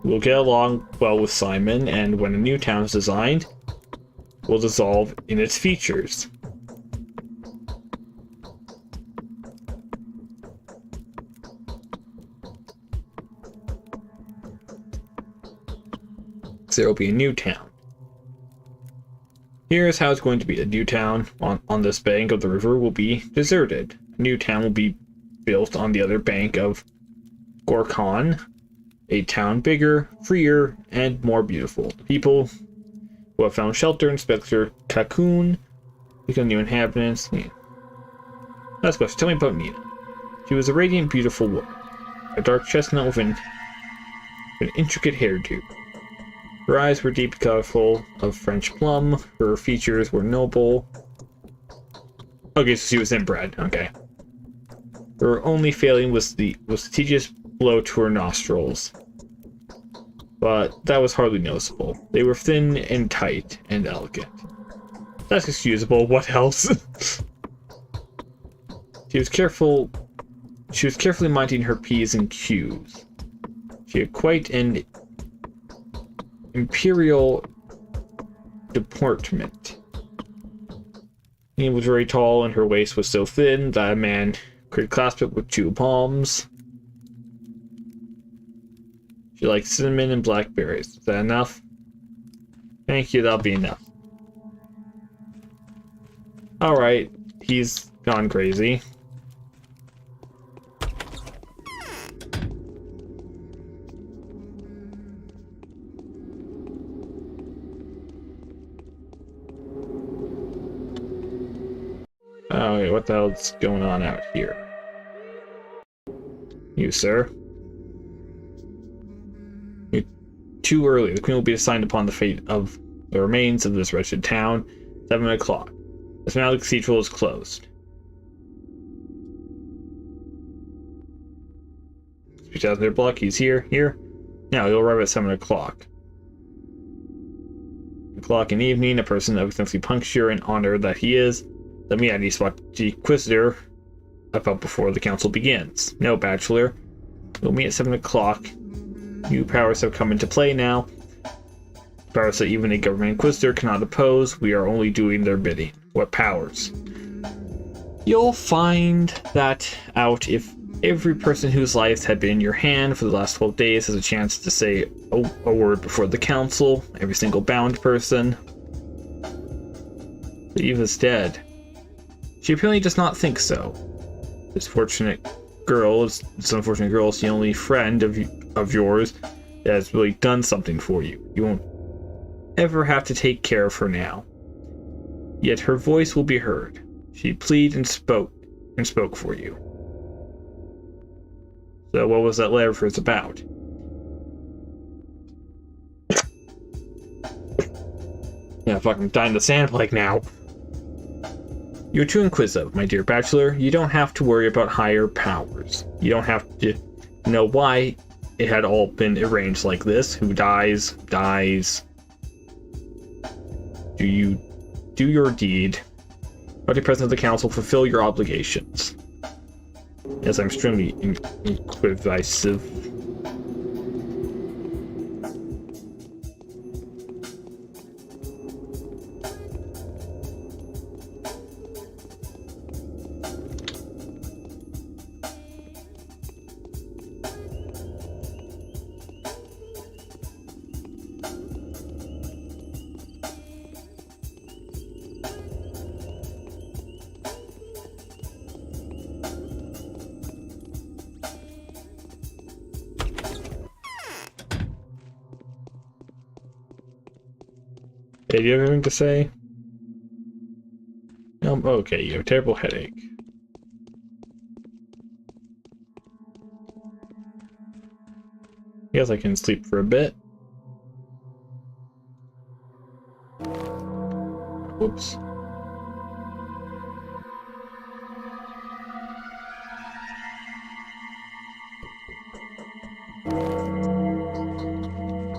We'll get along well with Simon, and when a new town is designed, we'll dissolve in its features. there will be a new town. Here's how it's going to be. A new town on this bank of the river will be deserted. A new town will be built on the other bank of Gorkon. A town bigger, freer, and more beautiful. The people who have found shelter in Spectre Cocoon become new inhabitants. Yeah. Last question. Tell me about Nina. She was a radiant, beautiful woman. A dark chestnut with an intricate hairdo. Her eyes were deep, colorful, of French plum. Her features were noble. Okay, so she was inbred. Okay. Her only failing was the tedious blow to her nostrils. But that was hardly noticeable. They were thin and tight and elegant. That's excusable. What else? She was carefully minding her P's and Q's. She had quite an imperial deportment. She was very tall, and her waist was so thin that a man could clasp it with 2 palms. She liked cinnamon and blackberries. Is that enough? Thank you, that'll be enough. Alright, he's gone crazy. Oh, wait, what the hell's going on out here? You, sir? You're too early. The Queen will be assigned upon the fate of the remains of this wretched town. 7 o'clock. This now the cathedral is closed. Speech out their block. He's here. Here. Now he'll arrive at 7 o'clock. O'clock in the evening, a person of extensive puncture and honor that he is. Let me add you spot the Inquisitor about before the council begins. No, Bachelor. We'll meet at 7 o'clock. New powers have come into play now. Powers that even a government Inquisitor cannot oppose. We are only doing their bidding. What powers? You'll find that out if every person whose lives had been in your hand for the last 12 days has a chance to say a word before the council. Every single bound person. Eve is dead. She apparently does not think so. This unfortunate girl is the only friend of yours that has really done something for you. You won't ever have to take care of her now. Yet her voice will be heard. She pleaded and spoke for you. So what was that letter of hers about? Yeah, fucking dying the sand plague now. You're too inquisitive, my dear Bachelor. You don't have to worry about higher powers. You don't have to know why it had all been arranged like this. Who dies, dies. Do your deed. Party President of the Council, fulfill your obligations. Yes, I'm extremely inquisitive. Hey, do you have anything to say? Okay, you have a terrible headache. I guess I can sleep for a bit. Whoops.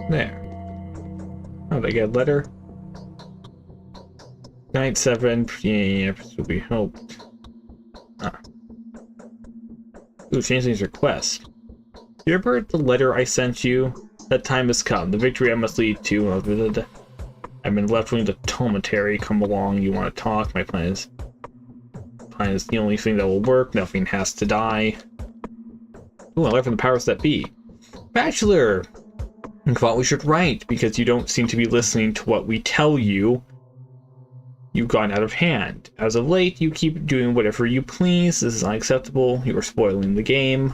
There. Oh, they get a letter. Night 7, yeah, will be helped. Ooh, change these requests. You remember the letter I sent you? That time has come. The victory I must lead to. I've been left waiting to Tomatary. Come along, you want to talk? My plan is the only thing that will work. Nothing has to die. Ooh, I learned from the powers that be. Bachelor! and thought we should write because you don't seem to be listening to what we tell you. You've gone out of hand. As of late, you keep doing whatever you please. This is unacceptable. You are spoiling the game.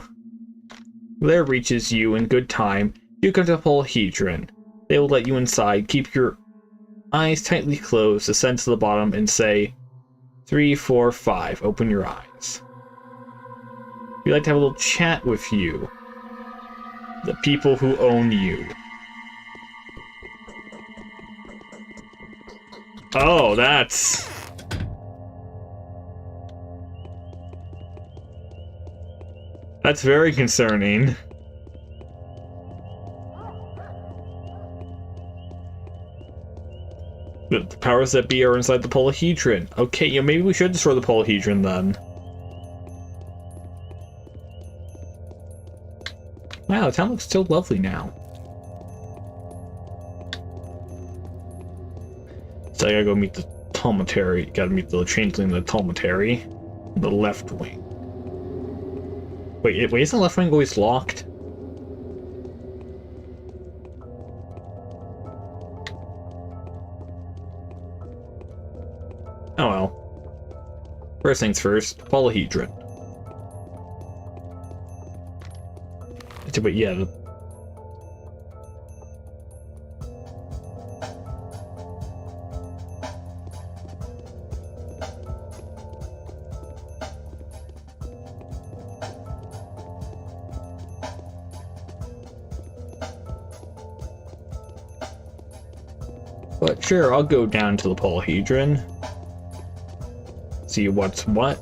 Blair reaches you in good time. You come to the polyhedron. They will let you inside. Keep your eyes tightly closed, descend to the bottom, and say 3, 4, 5. Open your eyes. We'd like to have a little chat with you. The people who own you. Oh, that's very concerning. The powers that be are inside the polyhedron. Okay, yeah, maybe we should destroy the polyhedron then. Wow, the town looks so lovely now. So I gotta go meet the Talmatary. Gotta meet the changeling in the Talmatary. The left wing. Wait, isn't the left wing always locked? Oh well. First things first, polyhedron. But yeah, but sure, I'll go down to the polyhedron. See what's what.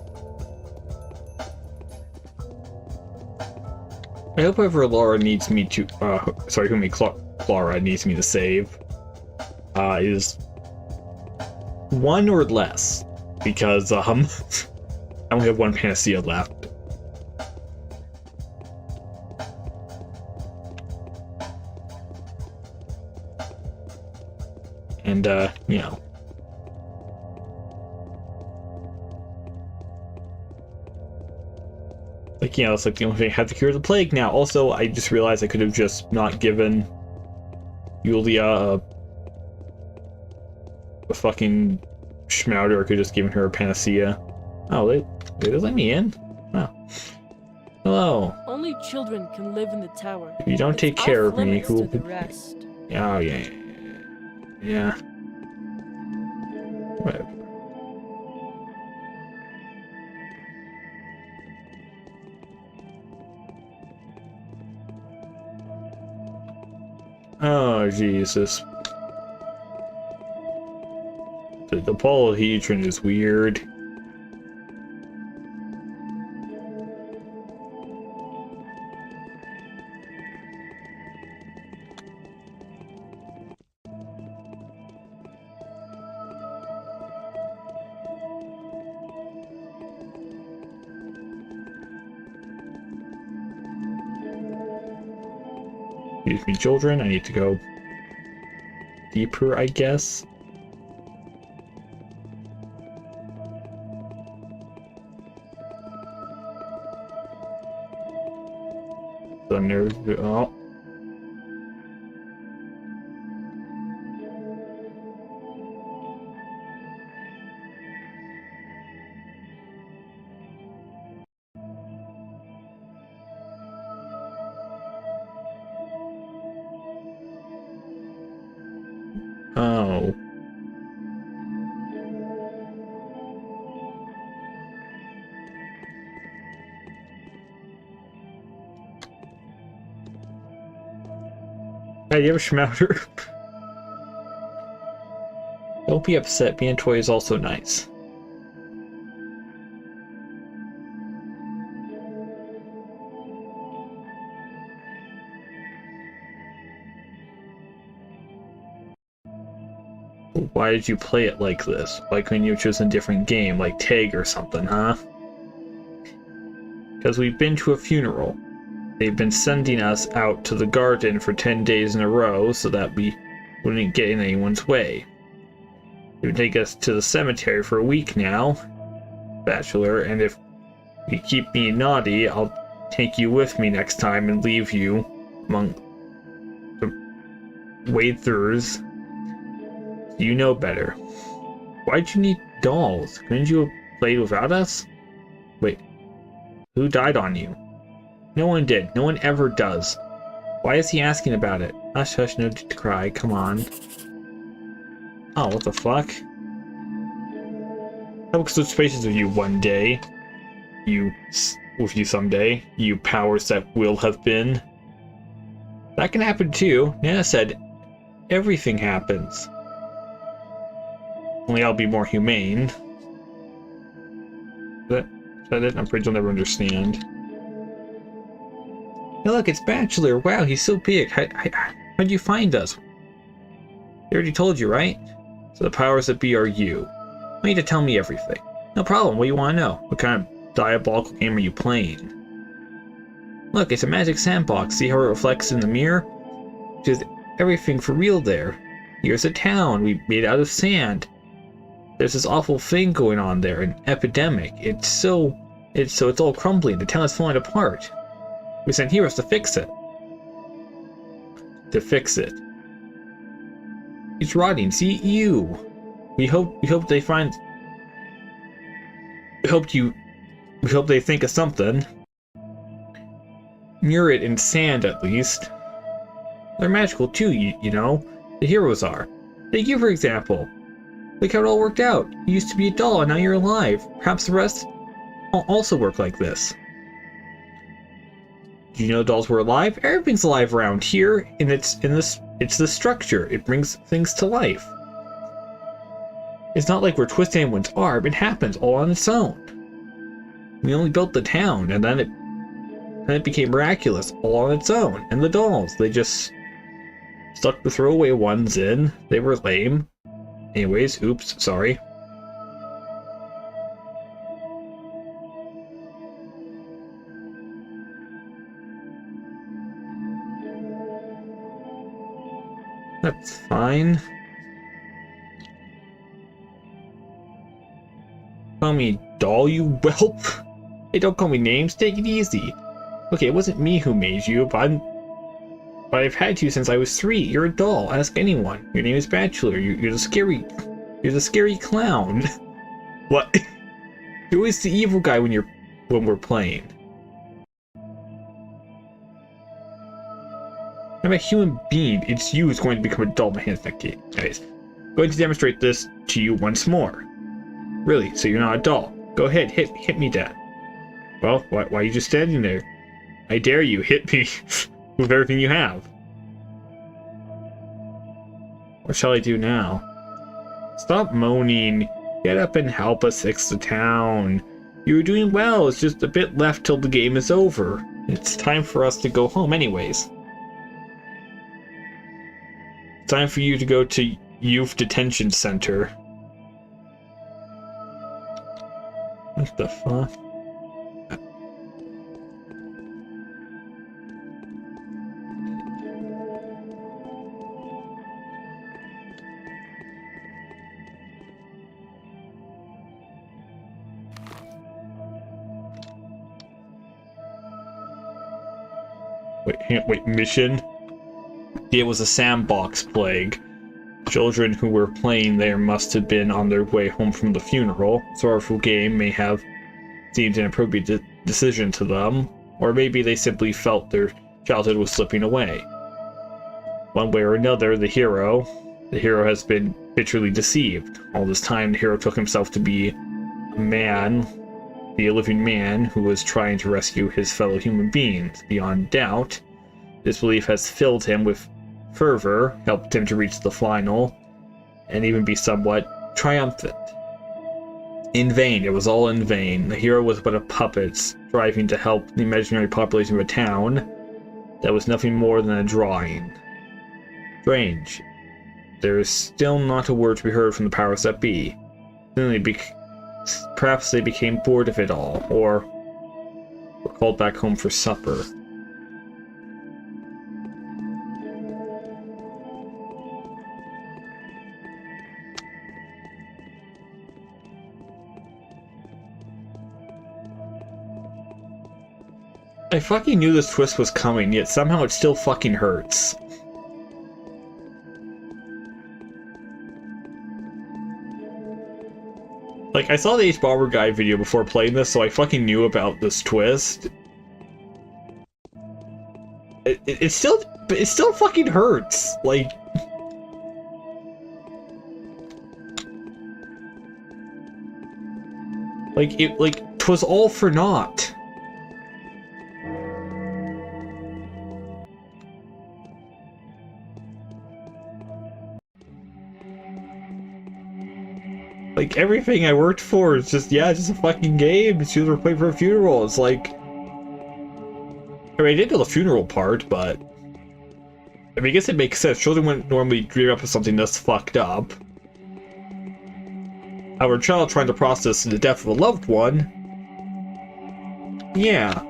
I hope whoever Laura needs me to, Clara needs me to save, is 1 or less, because, I only have 1 panacea left. And, you know. Like, you know, it's like the only thing I have to cure the plague now. Also, I just realized I could have just not given Yulia a fucking schmouder. I could have just given her a panacea. Oh, they let me in? Oh. Hello. Only children can live in the tower. If you don't take care of me, who will... the rest. Oh, yeah. Yeah. Whatever. Oh, Jesus. The polyhedron is weird. Excuse me, children. I need to go deeper, I guess. Oh. Oh. Hey, you have a schmouter? Don't be upset, being a toy is also nice. Why did you play it like this? Why couldn't you have chosen a different game, like tag or something, huh? Because we've been to a funeral. They've been sending us out to the garden for 10 days in a row so that we wouldn't get in anyone's way. They would take us to the cemetery for a week now, Bachelor, and if you keep being naughty, I'll take you with me next time and leave you among the wade-throughs. You know better. Why'd you need dolls? Couldn't you have played without us? Wait, who died on you? No one did. No one ever does. Why is he asking about it? Hush, hush, no need to cry. Come on. Oh, what the fuck? I will switch spaces with you one day. With you someday. You powers that will have been. That can happen too. Nana said, everything happens. Only I'll be more humane. Is that it? I'm afraid you'll never understand. Hey look, it's Bachelor. Wow, he's so big. How'd you find us? They already told you, right? So the powers that be are you. You need to tell me everything. No problem. What do you want to know? What kind of diabolical game are you playing? Look, it's a magic sandbox. See how it reflects in the mirror? There's everything for real there. Here's a town we made out of sand. There's this awful thing going on there, an epidemic. It's all crumbling. The town is falling apart. We sent heroes to fix it. It's rotting. See you. We hope they find. We hope they think of something. Mure it in sand, at least. They're magical too, you know. The heroes are. Take you, for example. Look how it all worked out. You used to be a doll, and now you're alive. Perhaps the rest also work like this. Do you know dolls were alive? Everything's alive around here, and it's the structure. It brings things to life. It's not like we're twisting anyone's arm. It happens all on its own. We only built the town, and then it became miraculous all on its own. And the dolls, they just stuck the throwaway ones in. They were lame. Anyways, oops, sorry. That's fine. Call me doll, you whelp. Hey, don't call me names. Take it easy. Okay, it wasn't me who made you, but I've had you since I was 3. You're a doll. Ask anyone. Your name is Bachelor. You're the scary clown. What? Who is the evil guy when we're playing? I'm a human being. It's you who's going to become a doll. My hands neck. Anyways, I'm going to demonstrate this to you once more. Really? So you're not a doll? Go ahead, hit me, Dad. Well, why are you just standing there? I dare you, hit me with everything you have. What shall I do now? Stop moaning. Get up and help us fix the town. You were doing well. It's just a bit left till the game is over. It's time for us to go home anyways. It's time for you to go to Youth Detention Center. What the fuck? Wait, mission? It was a sandbox plague. Children who were playing there must have been on their way home from the funeral. Sorrowful game may have seemed an appropriate decision to them, or maybe they simply felt their childhood was slipping away. One way or another, the hero has been bitterly deceived. All this time, the hero took himself to be a man, a living man who was trying to rescue his fellow human beings. Beyond doubt, this belief has filled him with fervor, helped him to reach the final, and even be somewhat triumphant. In vain, it was all in vain. The hero was but a puppet, striving to help the imaginary population of a town that was nothing more than a drawing. Strange. There is still not a word to be heard from the powers that be. Perhaps they became bored of it all, or were called back home for supper. I fucking knew this twist was coming, yet somehow it still fucking hurts. Like, I saw the H-Bomber Guide video before playing this, so I fucking knew about this twist. It still fucking hurts. Like... Like, 'twas all for naught. Like, everything I worked for is just, yeah, just a fucking game. She was playing for a funeral. It's like... I mean, I did know the funeral part, but... I mean, I guess it makes sense. Children wouldn't normally dream up of something that's fucked up. Our child trying to process the death of a loved one... Yeah.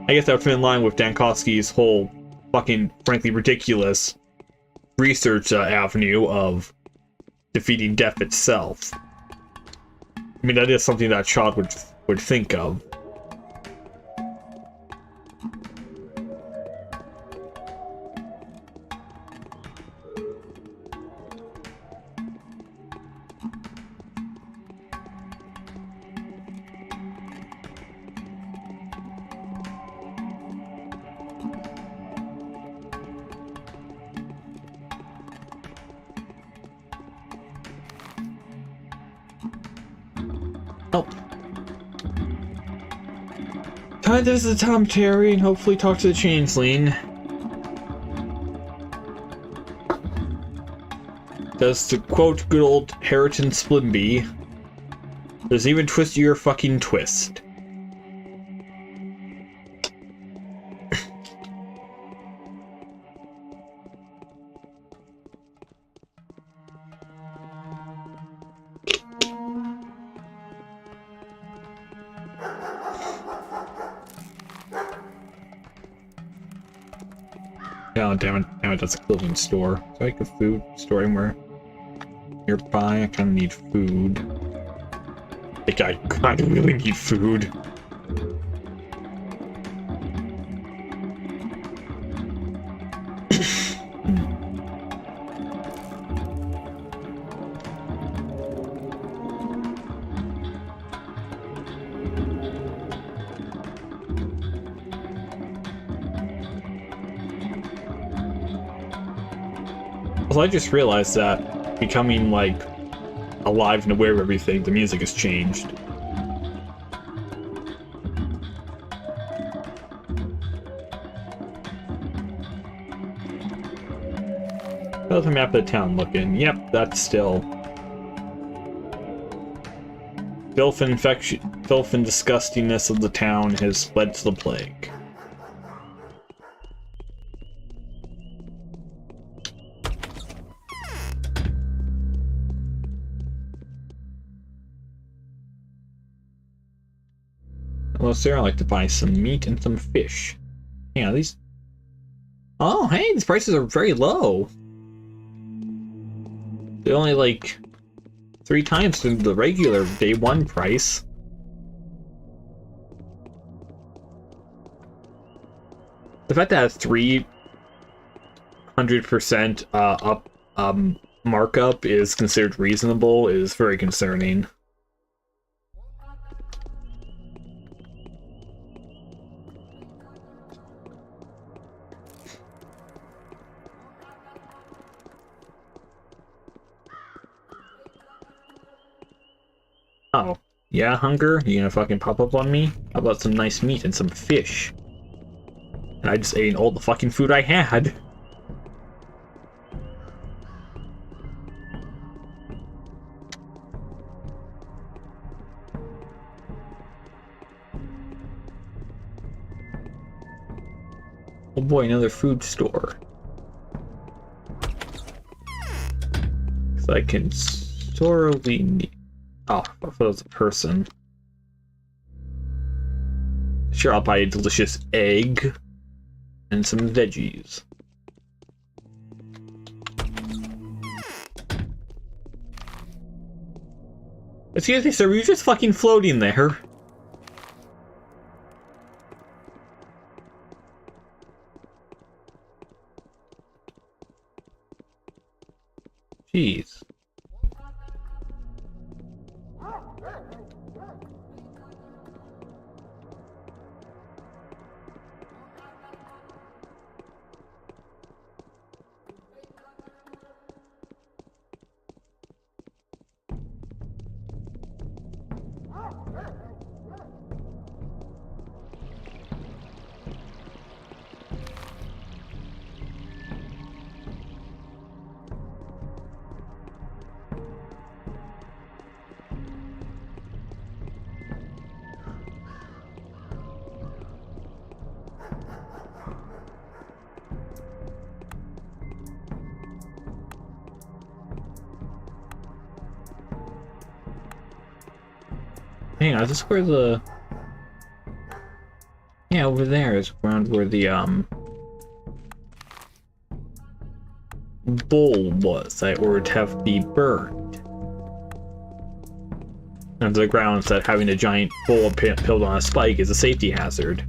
I guess that would fit in line with Dankowski's whole fucking, frankly, ridiculous research avenue of defeating death itself. I mean, that is something that child would think of. Oh. Time to visit Tom Terry and hopefully talk to the Changeling. That's to quote good old Harriton Splimby. There's even twistier fucking twist. Oh, damn it, that's a clothing store. Is like a food store anywhere nearby? I kinda need food. Like, I kinda really need food. Well, I just realized that becoming, like, alive and aware of everything, the music has changed. How's the map of the town looking? Yep, that's still... Filth and disgustingness of the town has spread to the plague. Well, Sarah, I'd like to buy some meat and some fish. Yeah, these... Oh, hey, these prices are very low. They're only like 3 times the regular day 1 price. The fact that 300% up markup is considered reasonable is very concerning. Oh, yeah, hunger? You gonna fucking pop up on me? How about some nice meat and some fish? And I just ate all the fucking food I had. Oh boy, another food store. So I can sorely need... Oh, I thought it was a person. Sure, I'll buy a delicious egg and some veggies. Excuse me, sir, were you just fucking floating there? Jeez. Hang on, is this where the... Yeah, over there is around where the, bowl was I ordered to have be burned. And the grounds that having a giant bowl peeled on a spike is a safety hazard.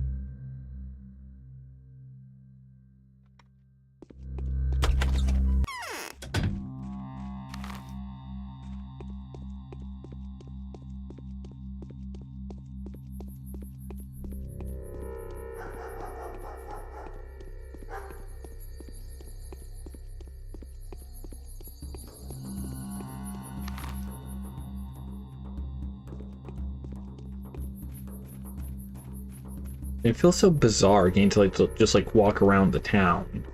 It feels so bizarre getting to just walk around the town.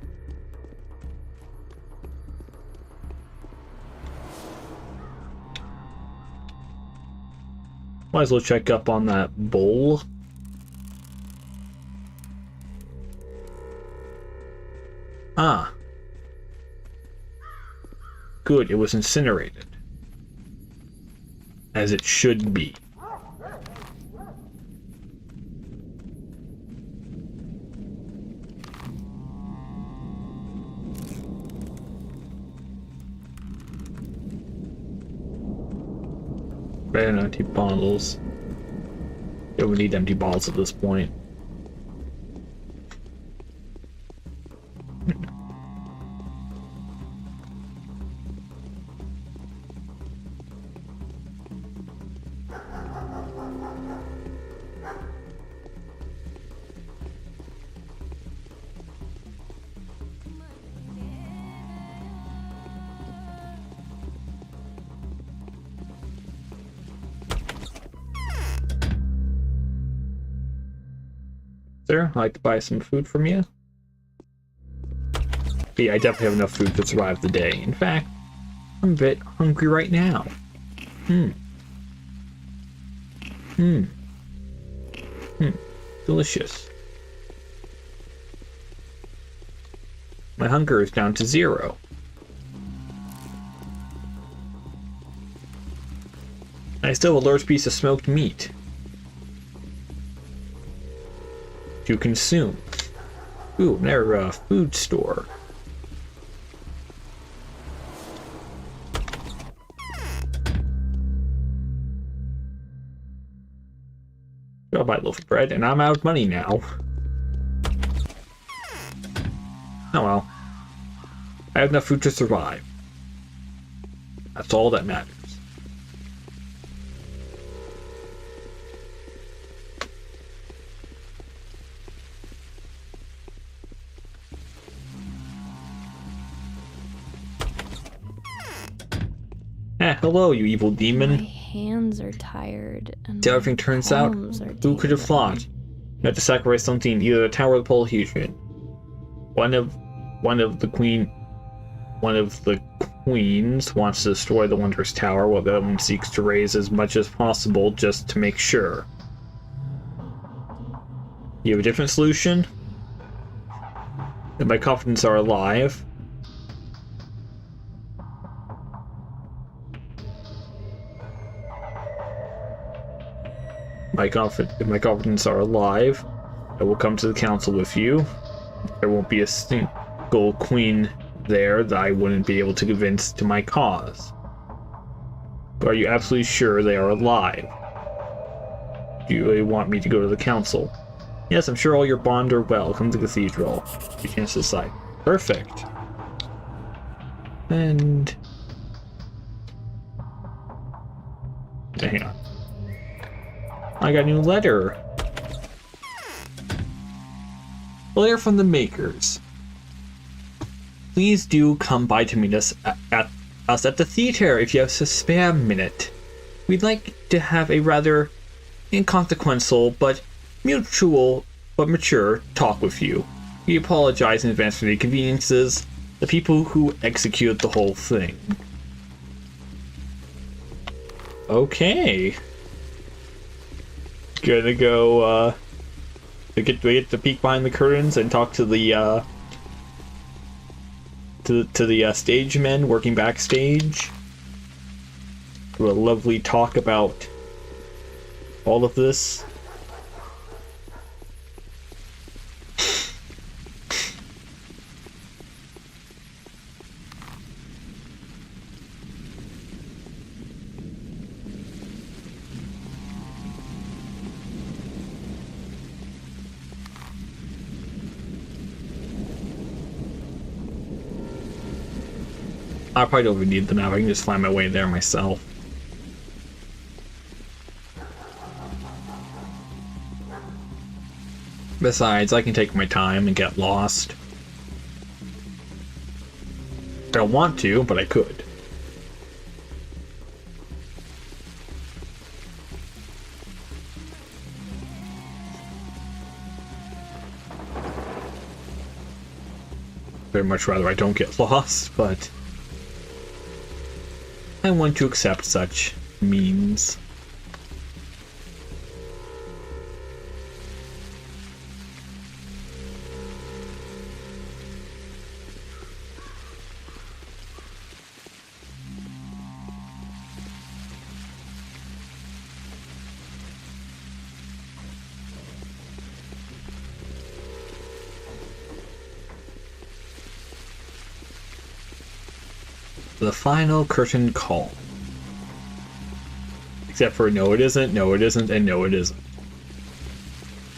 Might as well check up on that bowl. Ah. Good, it was incinerated. As it should be. And empty bottles. Yeah, we need empty bottles at this point. Sir, I'd like to buy some food from you. But yeah, I definitely have enough food to survive the day. In fact, I'm a bit hungry right now. Delicious. My hunger is down to 0. I still have a large piece of smoked meat to consume. Ooh, never a food store. I'll buy a loaf of bread, and I'm out of money now. Oh well. I have enough food to survive. That's all that matters. Hello, you evil demon. My hands are tired. And See how everything turns out? Who could have thought? You had to sacrifice something, either the Tower of the Pathologic. One of the queens wants to destroy the Wondrous Tower, while the other one seeks to raise as much as possible just to make sure. You have a different solution? That my coffins are alive. If my confidants are alive, I will come to the council with you. There won't be a single queen there that I wouldn't be able to convince to my cause. But are you absolutely sure they are alive? Do you really want me to go to the council? Yes, I'm sure all your bond are well. Come to the cathedral. You can't decide. Perfect. And... hang on. I got a new letter. A letter from the makers. Please do come by to meet us at the theater if you have a spare minute. We'd like to have a rather inconsequential but mutual but mature talk with you. We apologize in advance for the inconveniences. The people who executed the whole thing. Okay. Gonna go, we get to peek behind the curtains and talk to the, to the stage men working backstage. Do a lovely talk about all of this. I probably don't even need the map. I can just find my way there myself. Besides, I can take my time and get lost. I don't want to, but I could. Very much rather I don't get lost, but I want to accept such means. The final curtain call. Except for no it isn't, no it isn't, and no it isn't.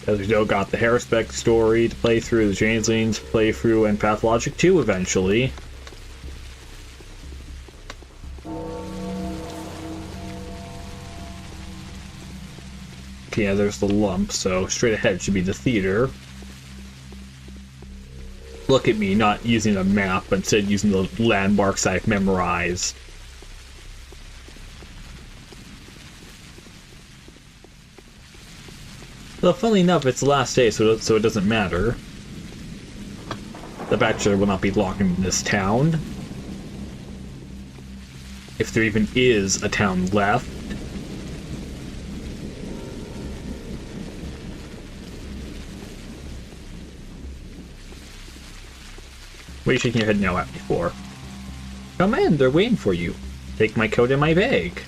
Because we still got the Harrisbeck story to play through, the Changelings to play through, and Pathologic 2 eventually. Okay, yeah, there's the lump, so straight ahead should be the theater. Look at me, not using a map, but instead using the landmarks I've memorized. Well, funnily enough, it's the last day, so it doesn't matter. The Bachelor will not be locked in this town. If there even is a town left. What are you shaking your head now at me for? Come in, they're waiting for you. Take my coat and my bag.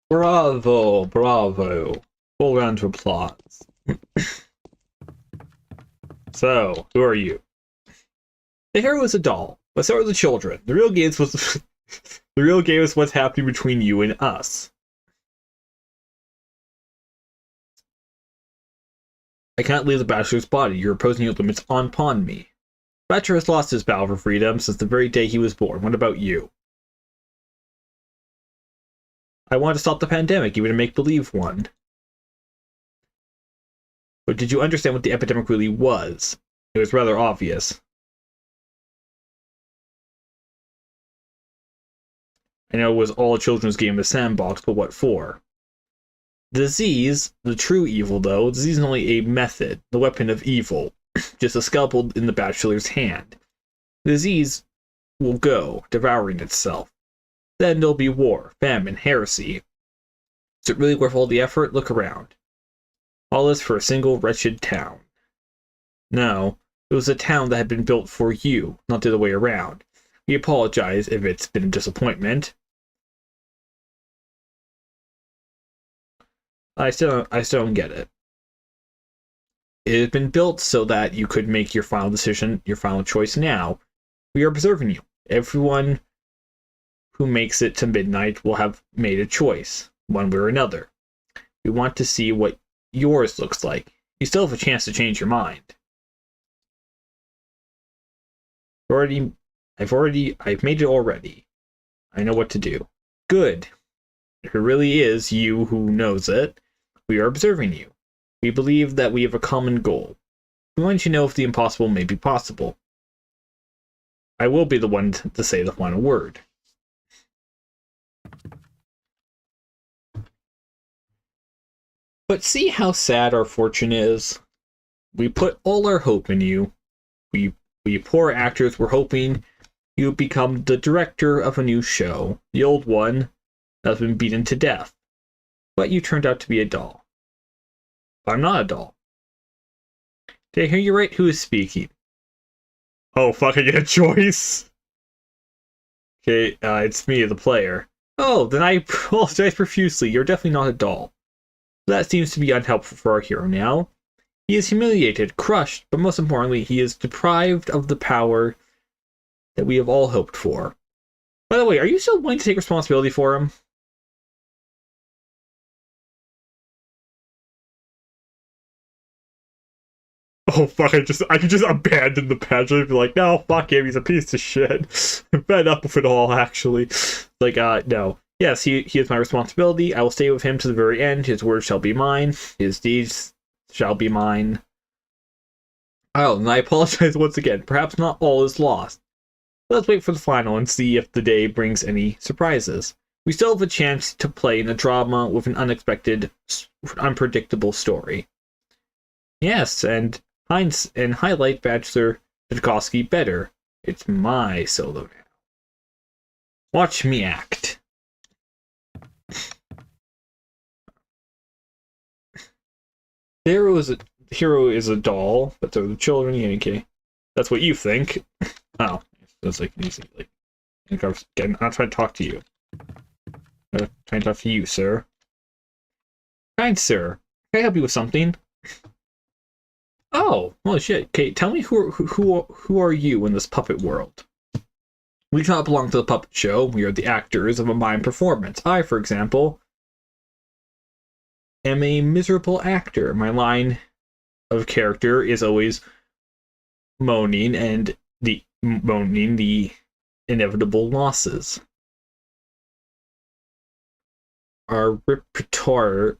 Bravo, bravo. Full round of applause. So, who are you? The hero is a doll, but so are the children. The real game is what's the real game is what's happening between you and us. I can't leave the Bachelor's body. You're imposing your limits upon me. The Bachelor has lost his battle for freedom since the very day he was born. What about you? I want to stop the pandemic, even a make-believe one. But did you understand what the epidemic really was? It was rather obvious. I know it was all a children's game of sandbox, but what for? Disease, the true evil though, disease is only a method, the weapon of evil, just a scalpel in the Bachelor's hand. Disease will go, devouring itself. Then there'll be war, famine, heresy. Is it really worth all the effort? Look around. All this for a single wretched town. No, it was a town that had been built for you, not the other way around. We apologize if it's been a disappointment. I still don't get it. It had been built so that you could make your final decision, your final choice now. We are preserving you. Everyone who makes it to midnight will have made a choice, one way or another. We want to see what yours looks like. You still have a chance to change your mind. I've made it already. I know what to do. Good. If it really is you who knows it, we are observing you. We believe that we have a common goal. We want you to know if the impossible may be possible. I will be the one to say the final word. But see how sad our fortune is? We put all our hope in you. We poor actors were hoping you become the director of a new show. The old one has been beaten to death, but you turned out to be a doll. I'm not a doll. Did I hear you right? Who is speaking? Oh, fuck, I get a choice. Okay, it's me, the player. Oh, then I apologize profusely. You're definitely not a doll. That seems to be unhelpful for our hero now. He is humiliated, crushed, but most importantly, he is deprived of the power that we have all hoped for. By the way, are you still willing to take responsibility for him? Oh fuck, I can just abandon the pageant and be like, no, fuck him, he's a piece of shit. I'm fed up with it all, actually. Like, no. Yes, he is my responsibility. I will stay with him to the very end. His words shall be mine. His deeds shall be mine. Oh, and I apologize once again. Perhaps not all is lost. Let's wait for the final and see if the day brings any surprises. We still have a chance to play in a drama with an unexpected, unpredictable story. Yes, and highlight Bachelor Tchaikovsky better. It's my solo now. Watch me act. Hero is a doll, but they're the children. Yeah, okay, that's what you think. Oh, that's like easy. Like, I'm not trying to talk to you. I'm trying to talk to you, sir. Kind sir, can I help you with something? Oh, holy shit. Okay, tell me who are you in this puppet world? We do not belong to the puppet show. We are the actors of a mime performance. I, for example, am a miserable actor. My line of character is always moaning the inevitable losses. Our repertoire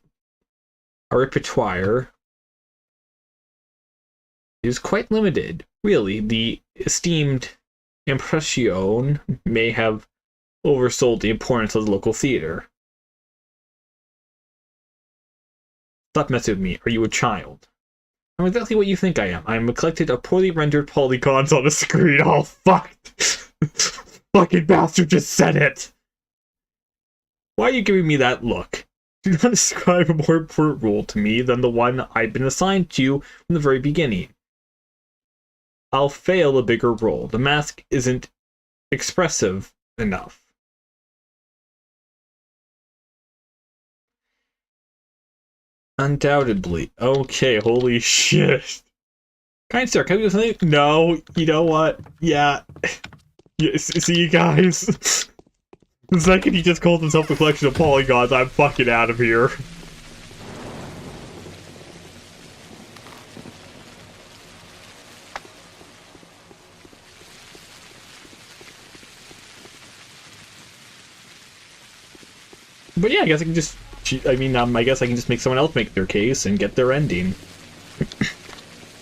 is quite limited. Really, the esteemed Impression may have oversold the importance of the local theater. Stop messing with me. Are you a child? I'm exactly what you think I am. I am a collected of poorly rendered polygons on a screen. Oh, fuck. Fucking bastard just said it. Why are you giving me that look? Do not describe a more important role to me than the one I've been assigned to from the very beginning. I'll fail a bigger role. The mask isn't expressive enough. Undoubtedly. Okay, holy shit. Kind sir, can we do something? No, you know what? Yeah. See you guys. The second he just called himself a collection of polygons, I'm fucking out of here. But yeah, I guess I can just... I guess I can just make someone else make their case and get their ending.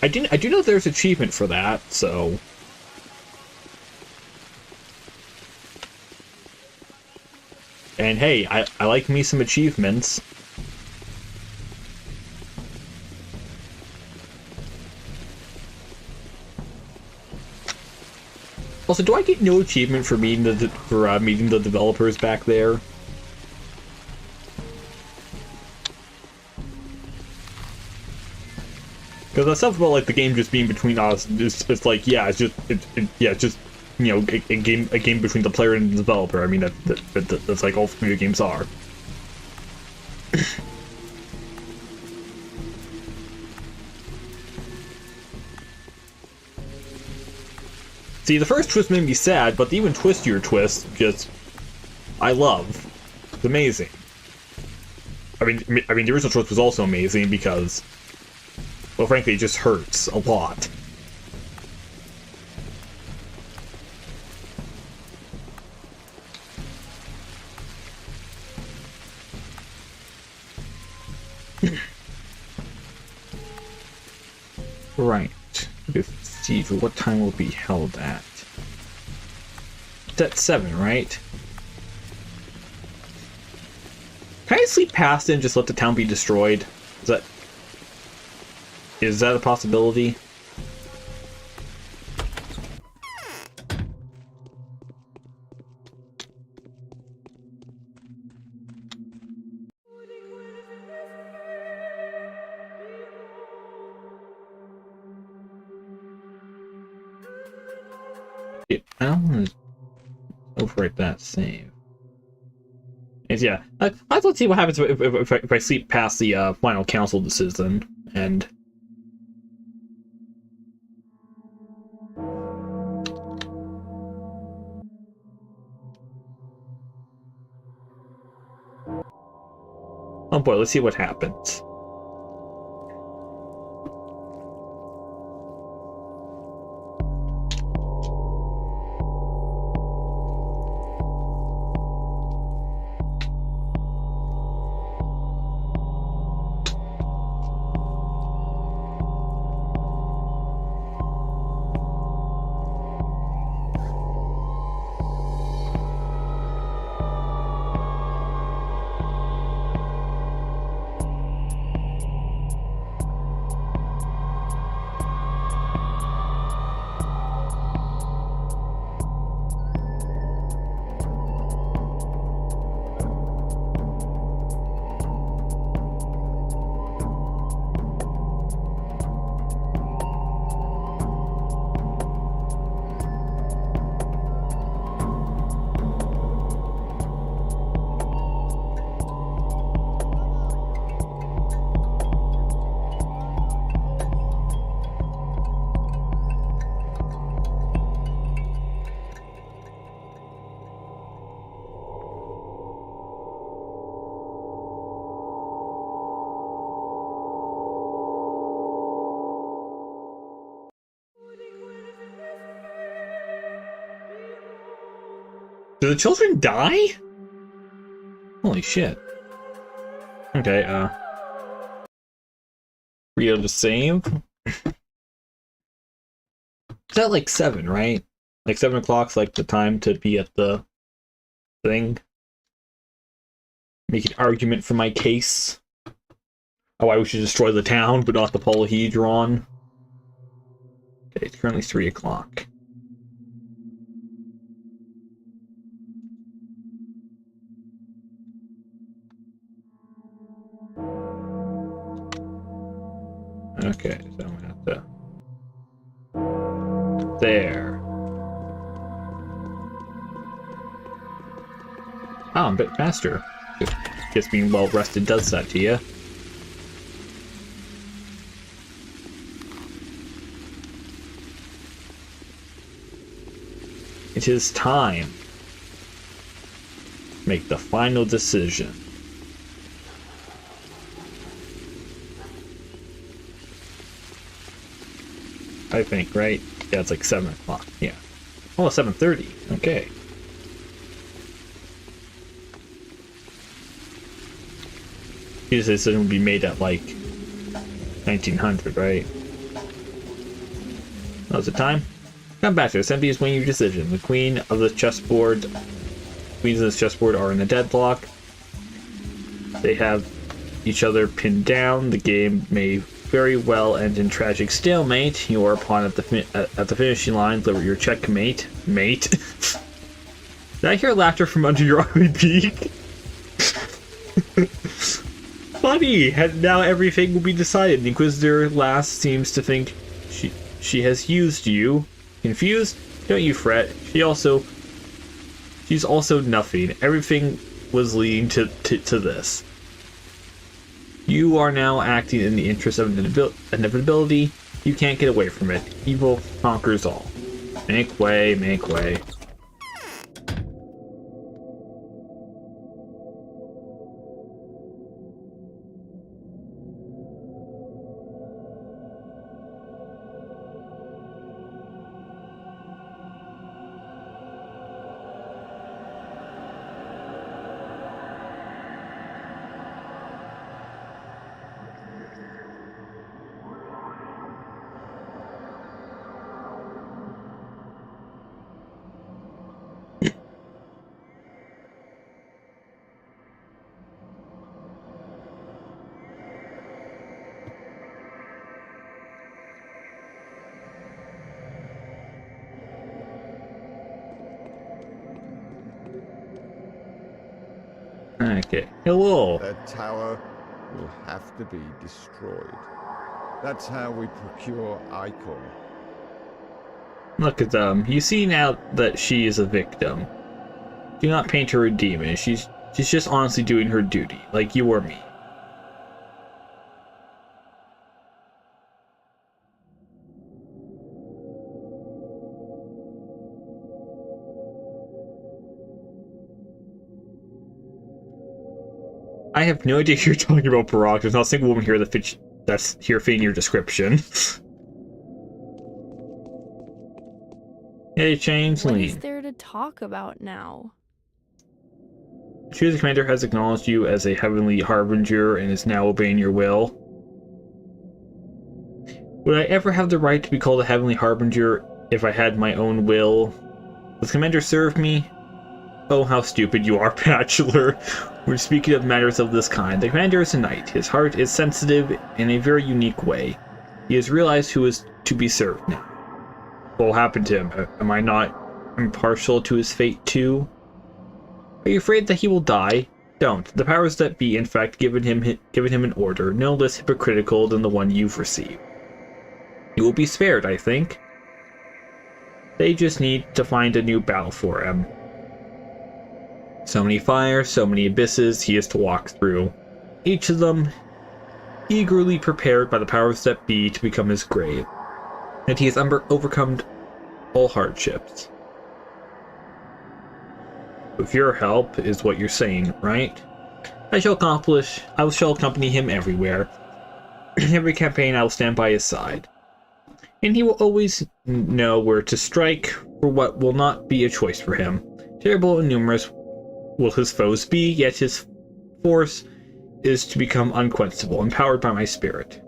I do know there's achievement for that, so... And hey, I like me some achievements. Also, do I get no achievement for meeting the developers back there? Because that stuff about like the game just being between us, it's like, yeah, it's just you know, a game between the player and the developer. I mean, that's like all video games are. See, the first twist made me sad, but the even twistier twist, I love. It's amazing. I mean, the original twist was also amazing because, well, frankly, it just hurts a lot. Right. With Steve, what time will be held at? It's at 7, right? Can I sleep past it and just let the town be destroyed? Is that a possibility? I don't want to overwrite that save. And yeah, let's see what happens if I sleep past the final council decision, and... Oh boy, let's see what happens. Do the children die? Holy shit. Okay, Rio to save? Is that like 7, right? Like 7 o'clock's like the time to be at the thing? Make an argument for my case. Oh, why we should destroy the town, but not the polyhedron. Okay, it's currently 3 o'clock. Okay, so I'm gonna have to... There. Oh, I'm a bit faster. Just being well rested does that to you. It is time to make the final decision. I think, right? Yeah, it's like 7 o'clock. Yeah. Oh, 7:30. Okay. This decision will be made at like 1900, right? That was the time. Come back to Assembly is weighing your decision. The queens of this chessboard are in a deadlock. They have each other pinned down. The game may very well end in tragic stalemate. You are upon at the finishing line. Deliver your checkmate, mate. Did I hear laughter from under your ugly beak? Funny. Now everything will be decided. The Inquisitor last seems to think she has used you. Confused? Don't you fret. She's also nothing. Everything was leading to this. You are now acting in the interest of inevitability. You can't get away from it. Evil conquers all. Make way, make way. Okay. Hello. That tower will have to be destroyed. That's how we procure Icon. Look at them. You see now that she is a victim. Do not paint her a demon. She's just honestly doing her duty, like you or me. I have no idea who you're talking about, Barack. There's not a single woman here that's here fitting your description. Hey, Changeling. What is there to talk about now? Choosing Commander has acknowledged you as a heavenly harbinger and is now obeying your will. Would I ever have the right to be called a heavenly harbinger if I had my own will? Does Commander serve me? Oh, how stupid you are, Bachelor. We're speaking of matters of this kind. The Commander is a knight. His heart is sensitive in a very unique way. He has realized who is to be served now. What will happen to him? Am I not impartial to his fate too? Are you afraid that he will die? Don't. The powers that be, in fact, given him an order no less hypocritical than the one you've received. He will be spared, I think. They just need to find a new battle for him. So many fires, so many abysses he has to walk through. Each of them eagerly prepared by the powers that be to become his grave. And he has overcome all hardships. With your help, is what you're saying, right? I shall accompany him everywhere. In every campaign, I will stand by his side. And he will always know where to strike for what will not be a choice for him. Terrible and numerous will his foes be, yet his force is to become unquenchable, empowered by my spirit.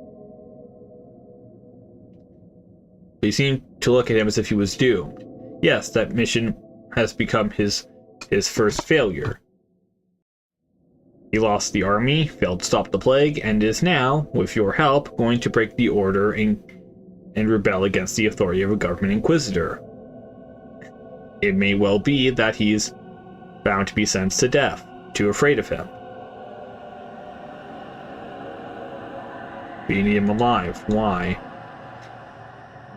They seem to look at him as if he was doomed. Yes, that mission has become his first failure. He lost the army, failed to stop the plague, and is now, with your help, going to break the order and rebel against the authority of a government inquisitor. It may well be that he's bound to be sentenced to death. Too afraid of him. But you need him alive. Why?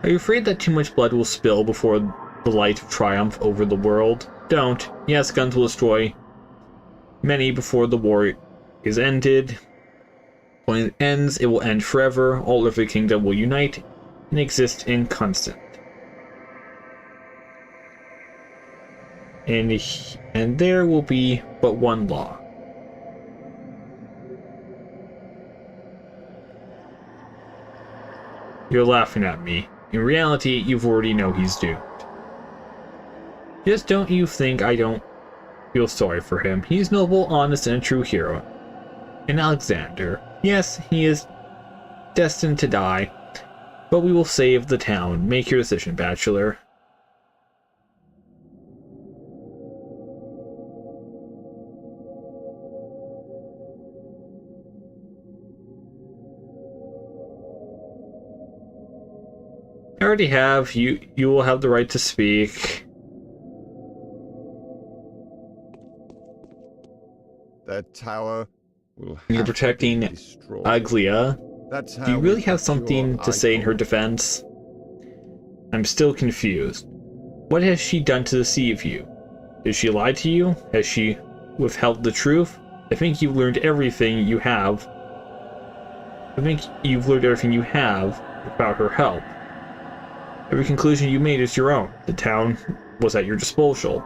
Are you afraid that too much blood will spill before the light of triumph over the world? Don't. Yes, guns will destroy many before the war is ended. When it ends, it will end forever. All of the kingdom will unite and exist in constant. And there will be but one law. You're laughing at me. In reality, you've already know he's doomed. Just don't you think I don't feel sorry for him. He's noble, honest, and a true hero. And Alexander. Yes, he is destined to die, but we will save the town. Make your decision, Bachelor. I already have. You will have the right to speak. That tower will have You're protecting to be destroyed. Aglia. That's how Do you really we have secure something to say in her Icon. defense? I'm still confused. What has she done to deceive you? Did she lie to you? Has she withheld the truth? I think you've learned everything you have. Without her help. Every conclusion you made is your own. The town was at your disposal.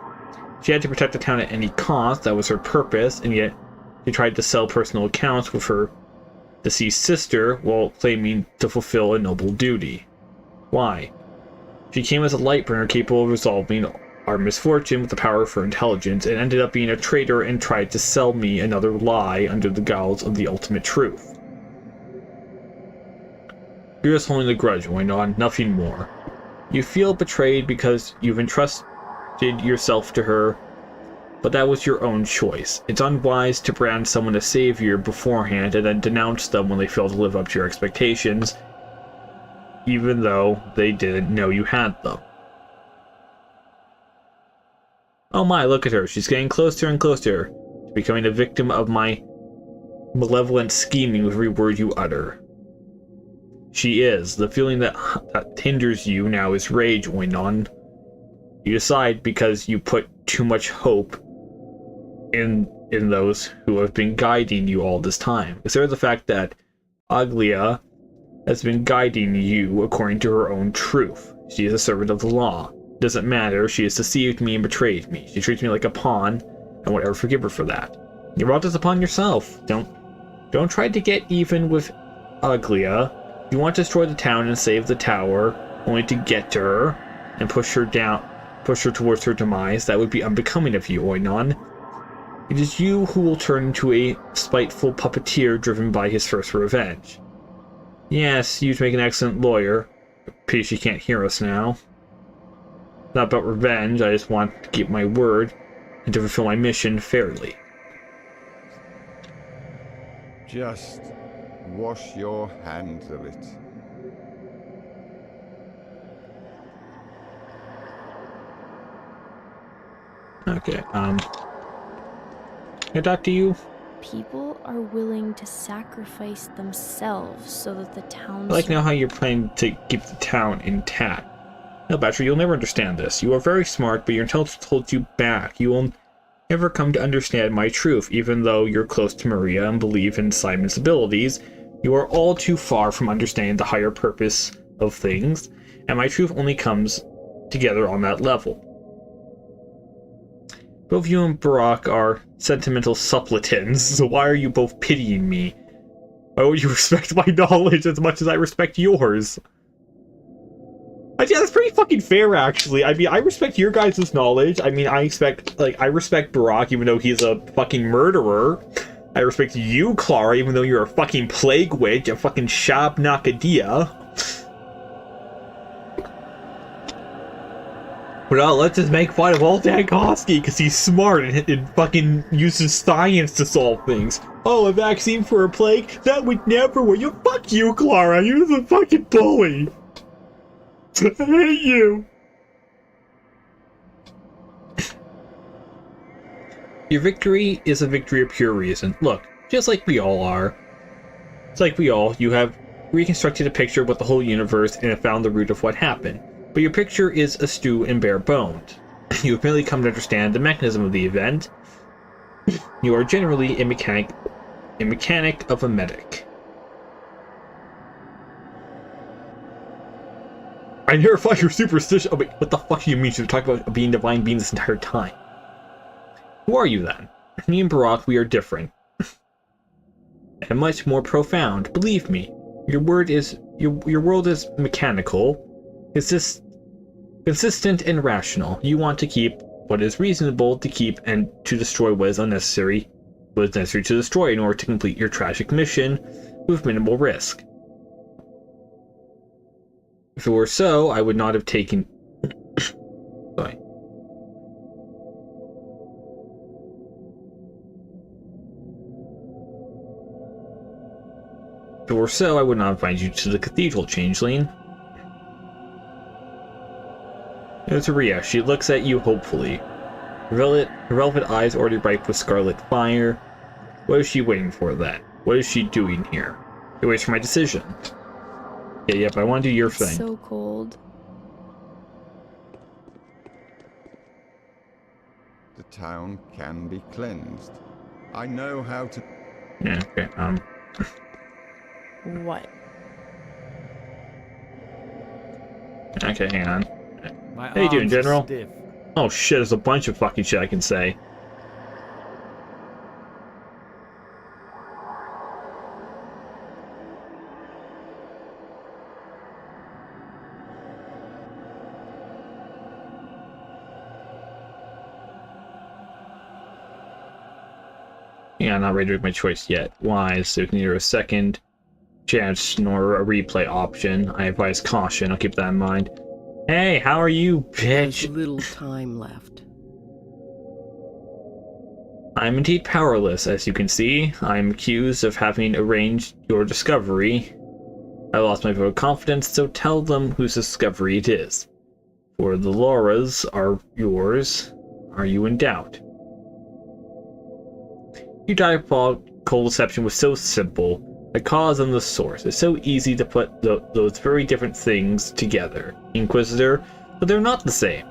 She had to protect the town at any cost. That was her purpose, and yet she tried to sell personal accounts with her deceased sister while claiming to fulfill a noble duty. Why? She came as a light bringer capable of resolving our misfortune with the power of her intelligence, and ended up being a traitor and tried to sell me another lie under the guise of the ultimate truth. You're just holding a grudge, Oinon, nothing more. You feel betrayed because you've entrusted yourself to her, but that was your own choice. It's unwise to brand someone a savior beforehand and then denounce them when they fail to live up to your expectations, even though they didn't know you had them. Oh my, look at her. She's getting closer and closer to becoming a victim of my malevolent scheming with every word you utter. she is. The feeling that hinders you now is rage, Oinon. You decide because you put too much hope in those who have been guiding you all this time. Consider the fact that Aglia has been guiding you according to her own truth. She is a servant of the law. It doesn't matter, she has deceived me and betrayed me. She treats me like a pawn, and won't ever forgive her for that. You brought this upon yourself. Don't try to get even with Aglia. You want to destroy the town and save the tower, only to get to her and push her towards her demise. That would be unbecoming of you, Oinon. It is you who will turn into a spiteful puppeteer driven by his thirst for revenge. Yes, you'd make an excellent lawyer. Pity she can't hear us now. Not about revenge, I just want to keep my word and to fulfill my mission fairly. Just wash your hands of it. Okay, can I talk to you? People are willing to sacrifice themselves so that the town... I like now how you're planning to keep the town intact. No, Bachelor, you'll never understand this. You are very smart, but your intelligence holds you back. You will never come to understand my truth, even though you're close to Maria and believe in Simon's abilities. You are all too far from understanding the higher purpose of things, and my truth only comes together on that level. Both you and Barack are sentimental suppletons, so why are you both pitying me? Why would you respect my knowledge as much as I respect yours? Yeah, that's pretty fucking fair, actually. I mean, I respect your guys' knowledge. I mean, I respect Barack, even though he's a fucking murderer. I respect you, Clara, even though you're a fucking plague witch, a fucking Shab Nakadia. But let's just make fun of old Dankowski because he's smart and fucking uses science to solve things. Oh, a vaccine for a plague? That would never work. Fuck you, Clara. You're the fucking bully. I hate you. Your victory is a victory of pure reason. Look, just like we all are. It's like we all, you have reconstructed a picture of what the whole universe and have found the root of what happened. But your picture is askew and bare-boned. You have merely come to understand the mechanism of the event. You are generally a mechanic of a medic. I never thought you were superstitious. Oh wait, what the fuck do you mean? You've talked about being divine beings this entire time. Who are you then? Me and Barack, we are different. And much more profound. Believe me, your world is mechanical, consistent and rational. You want to keep what is reasonable to keep and to destroy what is unnecessary, to destroy in order to complete your tragic mission with minimal risk. If it were so, I would not have taken... Sorry. If it were so, I would not invite you to the cathedral, changeling. There's Maria. She looks at you hopefully. Her velvet eyes already ripe with scarlet fire. What is she waiting for then? What is she doing here? She waits for my decision. Yeah, yep, I want to do your thing. So cold. The town can be cleansed. I know how to... Yeah, okay, What? Okay, hang on. My How you doing, arms are General? stiff. Oh shit, there's a bunch of fucking shit I can say. Yeah, I'm not ready to make my choice yet. Why? So you can either a second chance nor a replay option. I advise caution. I'll keep that in mind. Hey, how are you, bitch? There's little time left. I'm indeed powerless, as you can see. I'm accused of having arranged your discovery. I lost my vote of confidence, so tell them whose discovery it is. For the Lauras are yours. Are you in doubt? Your diabolical deception was so simple The cause and the source. It's so easy to put those very different things together, Inquisitor, but they're not the same.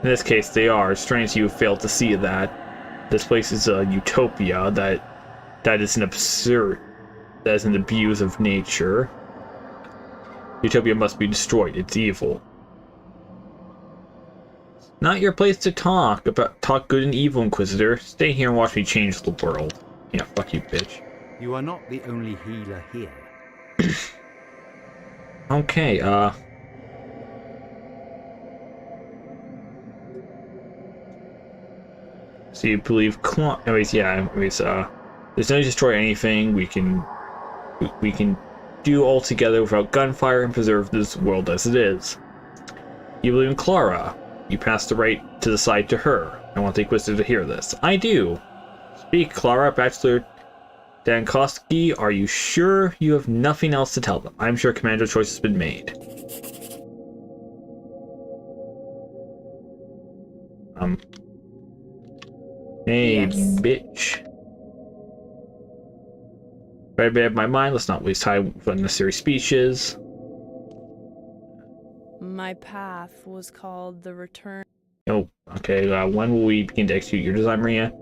In this case, they are. Strange you failed to see that. This place is a utopia that is an absurd, that is an abuse of nature. Utopia must be destroyed. It's evil. Not your place to talk good and evil, Inquisitor. Stay here and watch me change the world. Yeah, fuck you, bitch. You are not the only healer here. Okay, so you believe there's no destroy anything. We can do all together without gunfire and preserve this world as it is. You believe in Clara. You pass the right to decide to her. I want the Inquisitor to hear this. I do. Speak, Clara, Bachelor Dankowski. Are you sure you have nothing else to tell them? I'm sure Commander choice has been made. Hey, yes. Bitch. Right out of my mind, let's not waste time with unnecessary speeches. My path was called the Return. Oh, okay, when will we begin to execute your design, Maria?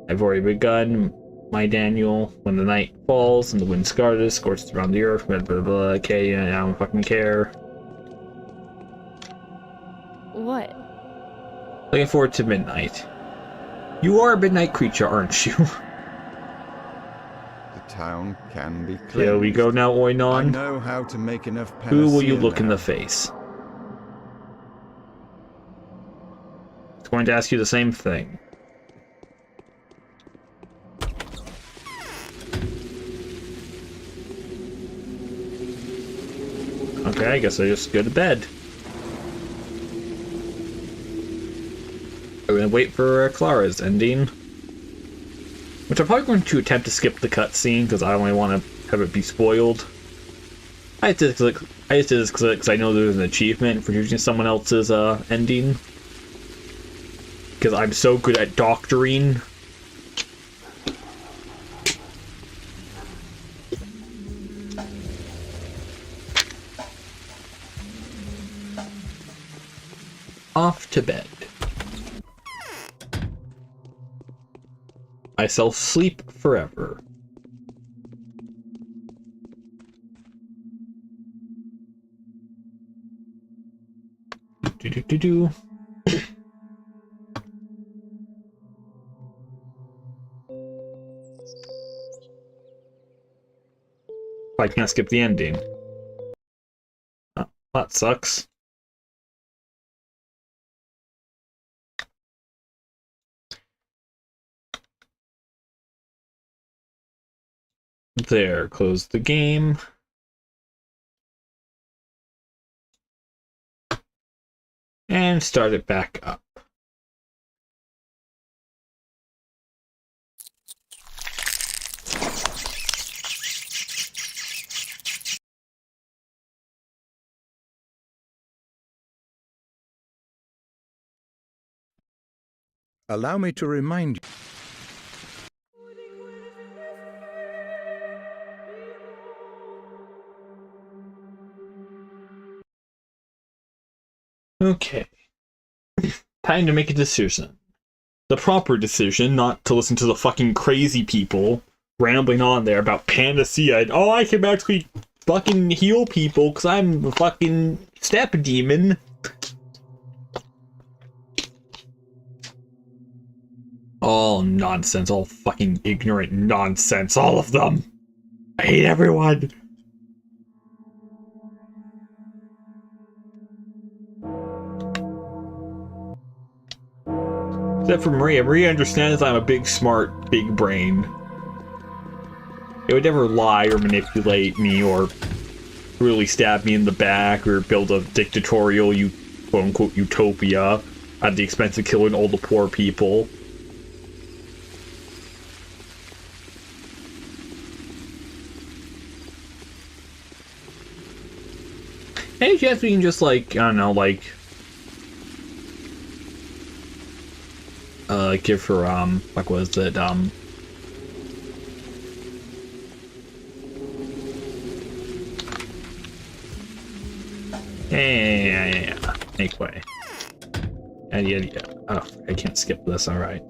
I've already begun, my Daniel. When the night falls and the wind scorches around the earth, blah, blah, blah. Okay, I don't fucking care. What? Looking forward to midnight. You are a midnight creature, aren't you? The town can be cleansed. Here we go now, Oinon. I know how to make enough penicillin. Who will you look now. in the face? It's going to ask you the same thing. Okay, I guess I just go to bed. I'm gonna wait for Clara's ending. Which I'm probably going to attempt to skip the cutscene because I only want to have it be spoiled. I just did this because I know there's an achievement for choosing someone else's ending. Because I'm so good at doctoring. Off to bed. I shall sleep forever. Do. I can't skip the ending. Oh, that sucks. There, close the game. And start it back up. Allow me to remind you. Okay. Time to make a decision. The proper decision, not to listen to the fucking crazy people rambling on there about panacea and, oh, I can actually fucking heal people because I'm a fucking step demon. All nonsense, all fucking ignorant nonsense, all of them. I hate everyone. Except for Maria. Maria understands I'm a big, smart, big brain. It would never lie or manipulate me or really stab me in the back or build a dictatorial, quote-unquote, utopia at the expense of killing all the poor people. Any chance we can just, like, I don't know, like... give her, what was it, Yeah. Make way. Yeah. Oh, I can't skip this, alright.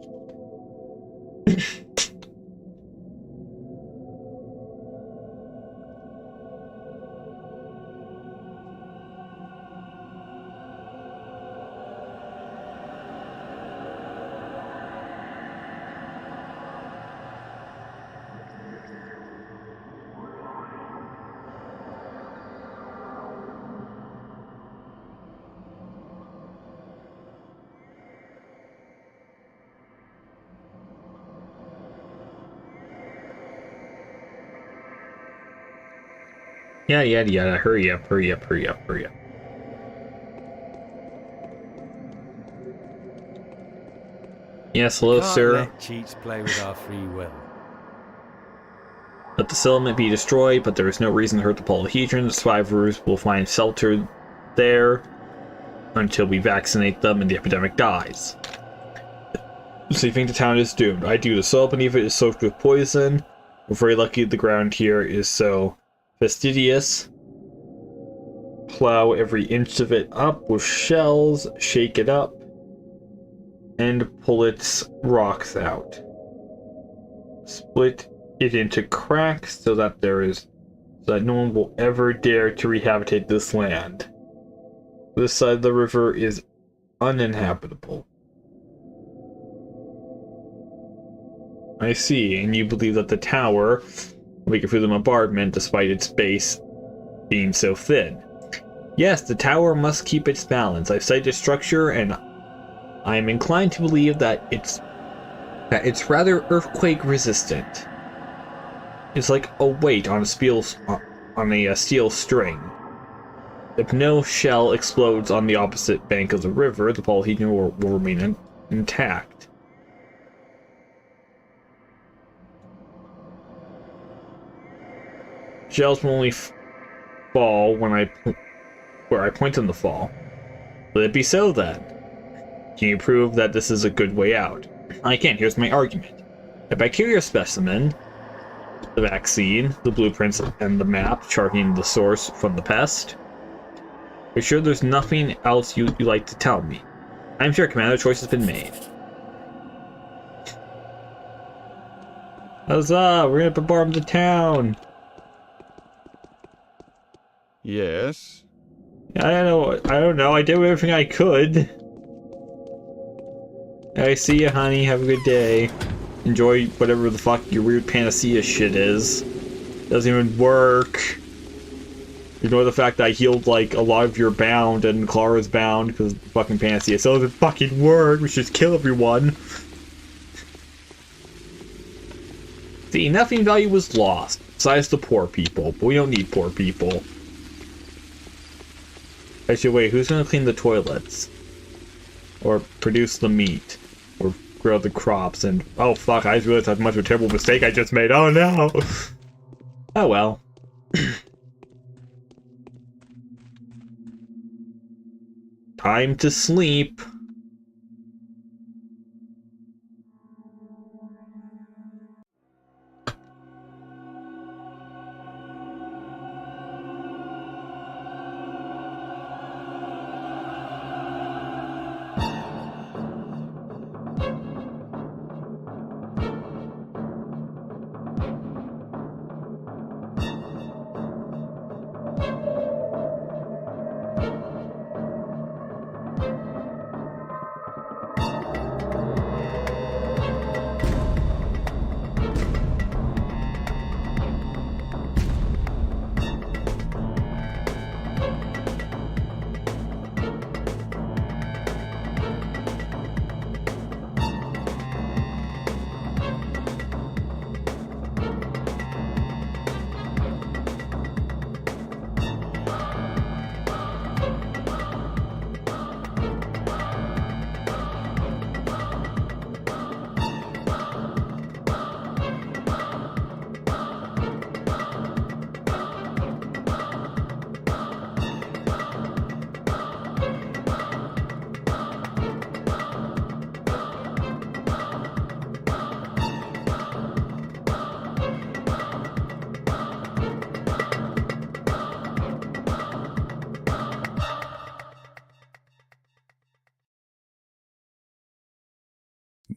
Yeah. Hurry up. Yes, hello, Can't sir. let cheats play with our free will. Let the settlement be destroyed, but there is no reason to hurt the polyhedron. The survivors will find shelter there until we vaccinate them and the epidemic dies. So you think the town is doomed? I do. The soil beneath it is soaked with poison. We're very lucky the ground here is so fastidious. Plow every inch of it up with shells, shake it up, and pull its rocks out. Split it into cracks so that no one will ever dare to rehabilitate this land. This side of the river is uninhabitable. I see, and you believe that the tower will make it through the bombardment despite its base being so thin. Yes, the tower must keep its balance. I've studied its structure, and I am inclined to believe that it's rather earthquake resistant. It's like a weight on a steel string. If no shell explodes on the opposite bank of the river, the polyhedron will remain intact. Shells will only fall where I point them to fall. Let it be so then. Can you prove that this is a good way out? I can't. Here's my argument. A bacteria specimen, the vaccine, the blueprints, and the map charting the source from the pest. Are you sure there's nothing else you'd like to tell me? I'm sure, Commander. The choice has been made. Huzzah! We're gonna bombard the town! Yes? I don't know. I did everything I could. I see you, honey. Have a good day. Enjoy whatever the fuck your weird panacea shit is. Doesn't even work. Ignore the fact that I healed like a lot of your bound and Clara's bound because fucking panacea still doesn't fucking work. We should just kill everyone. See, nothing value was lost. Besides the poor people, but we don't need poor people. Actually, wait, who's gonna clean the toilets? Or produce the meat? Or grow the crops? And oh fuck, I just realized how much of a terrible mistake I just made. Oh no! Oh well. Time to sleep.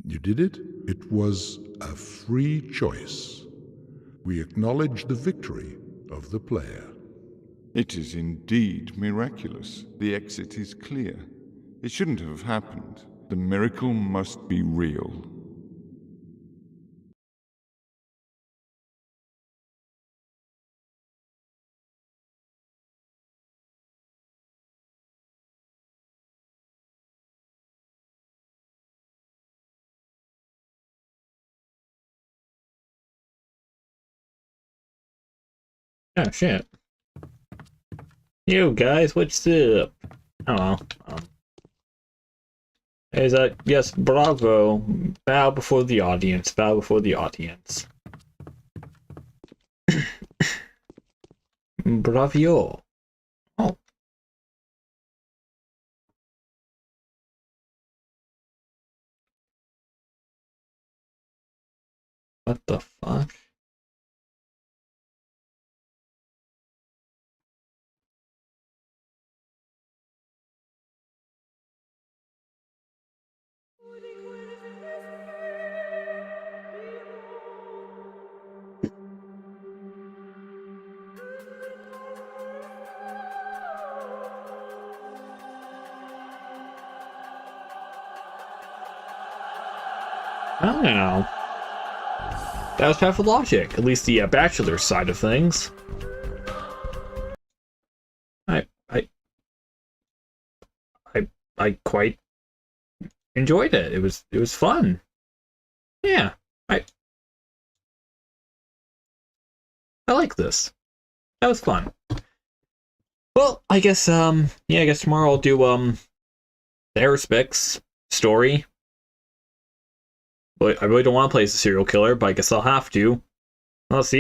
You did it. It was a free choice. We acknowledge the victory of the player. It is indeed miraculous. The exit is clear. It shouldn't have happened. The miracle must be real. Oh, shit. Yo, guys, what's up? I don't know. Is that, yes, bravo. Bow before the audience. Bow before the audience. Bravio. Oh. What the fuck? I don't know. That was Pathologic, at least the bachelor side of things. I quite enjoyed it. It was fun. Yeah, I like this. That was fun. Well, I guess yeah, I guess tomorrow I'll do the Aerospix story. But I really don't want to play as a serial killer, but I guess I'll have to. I'll see.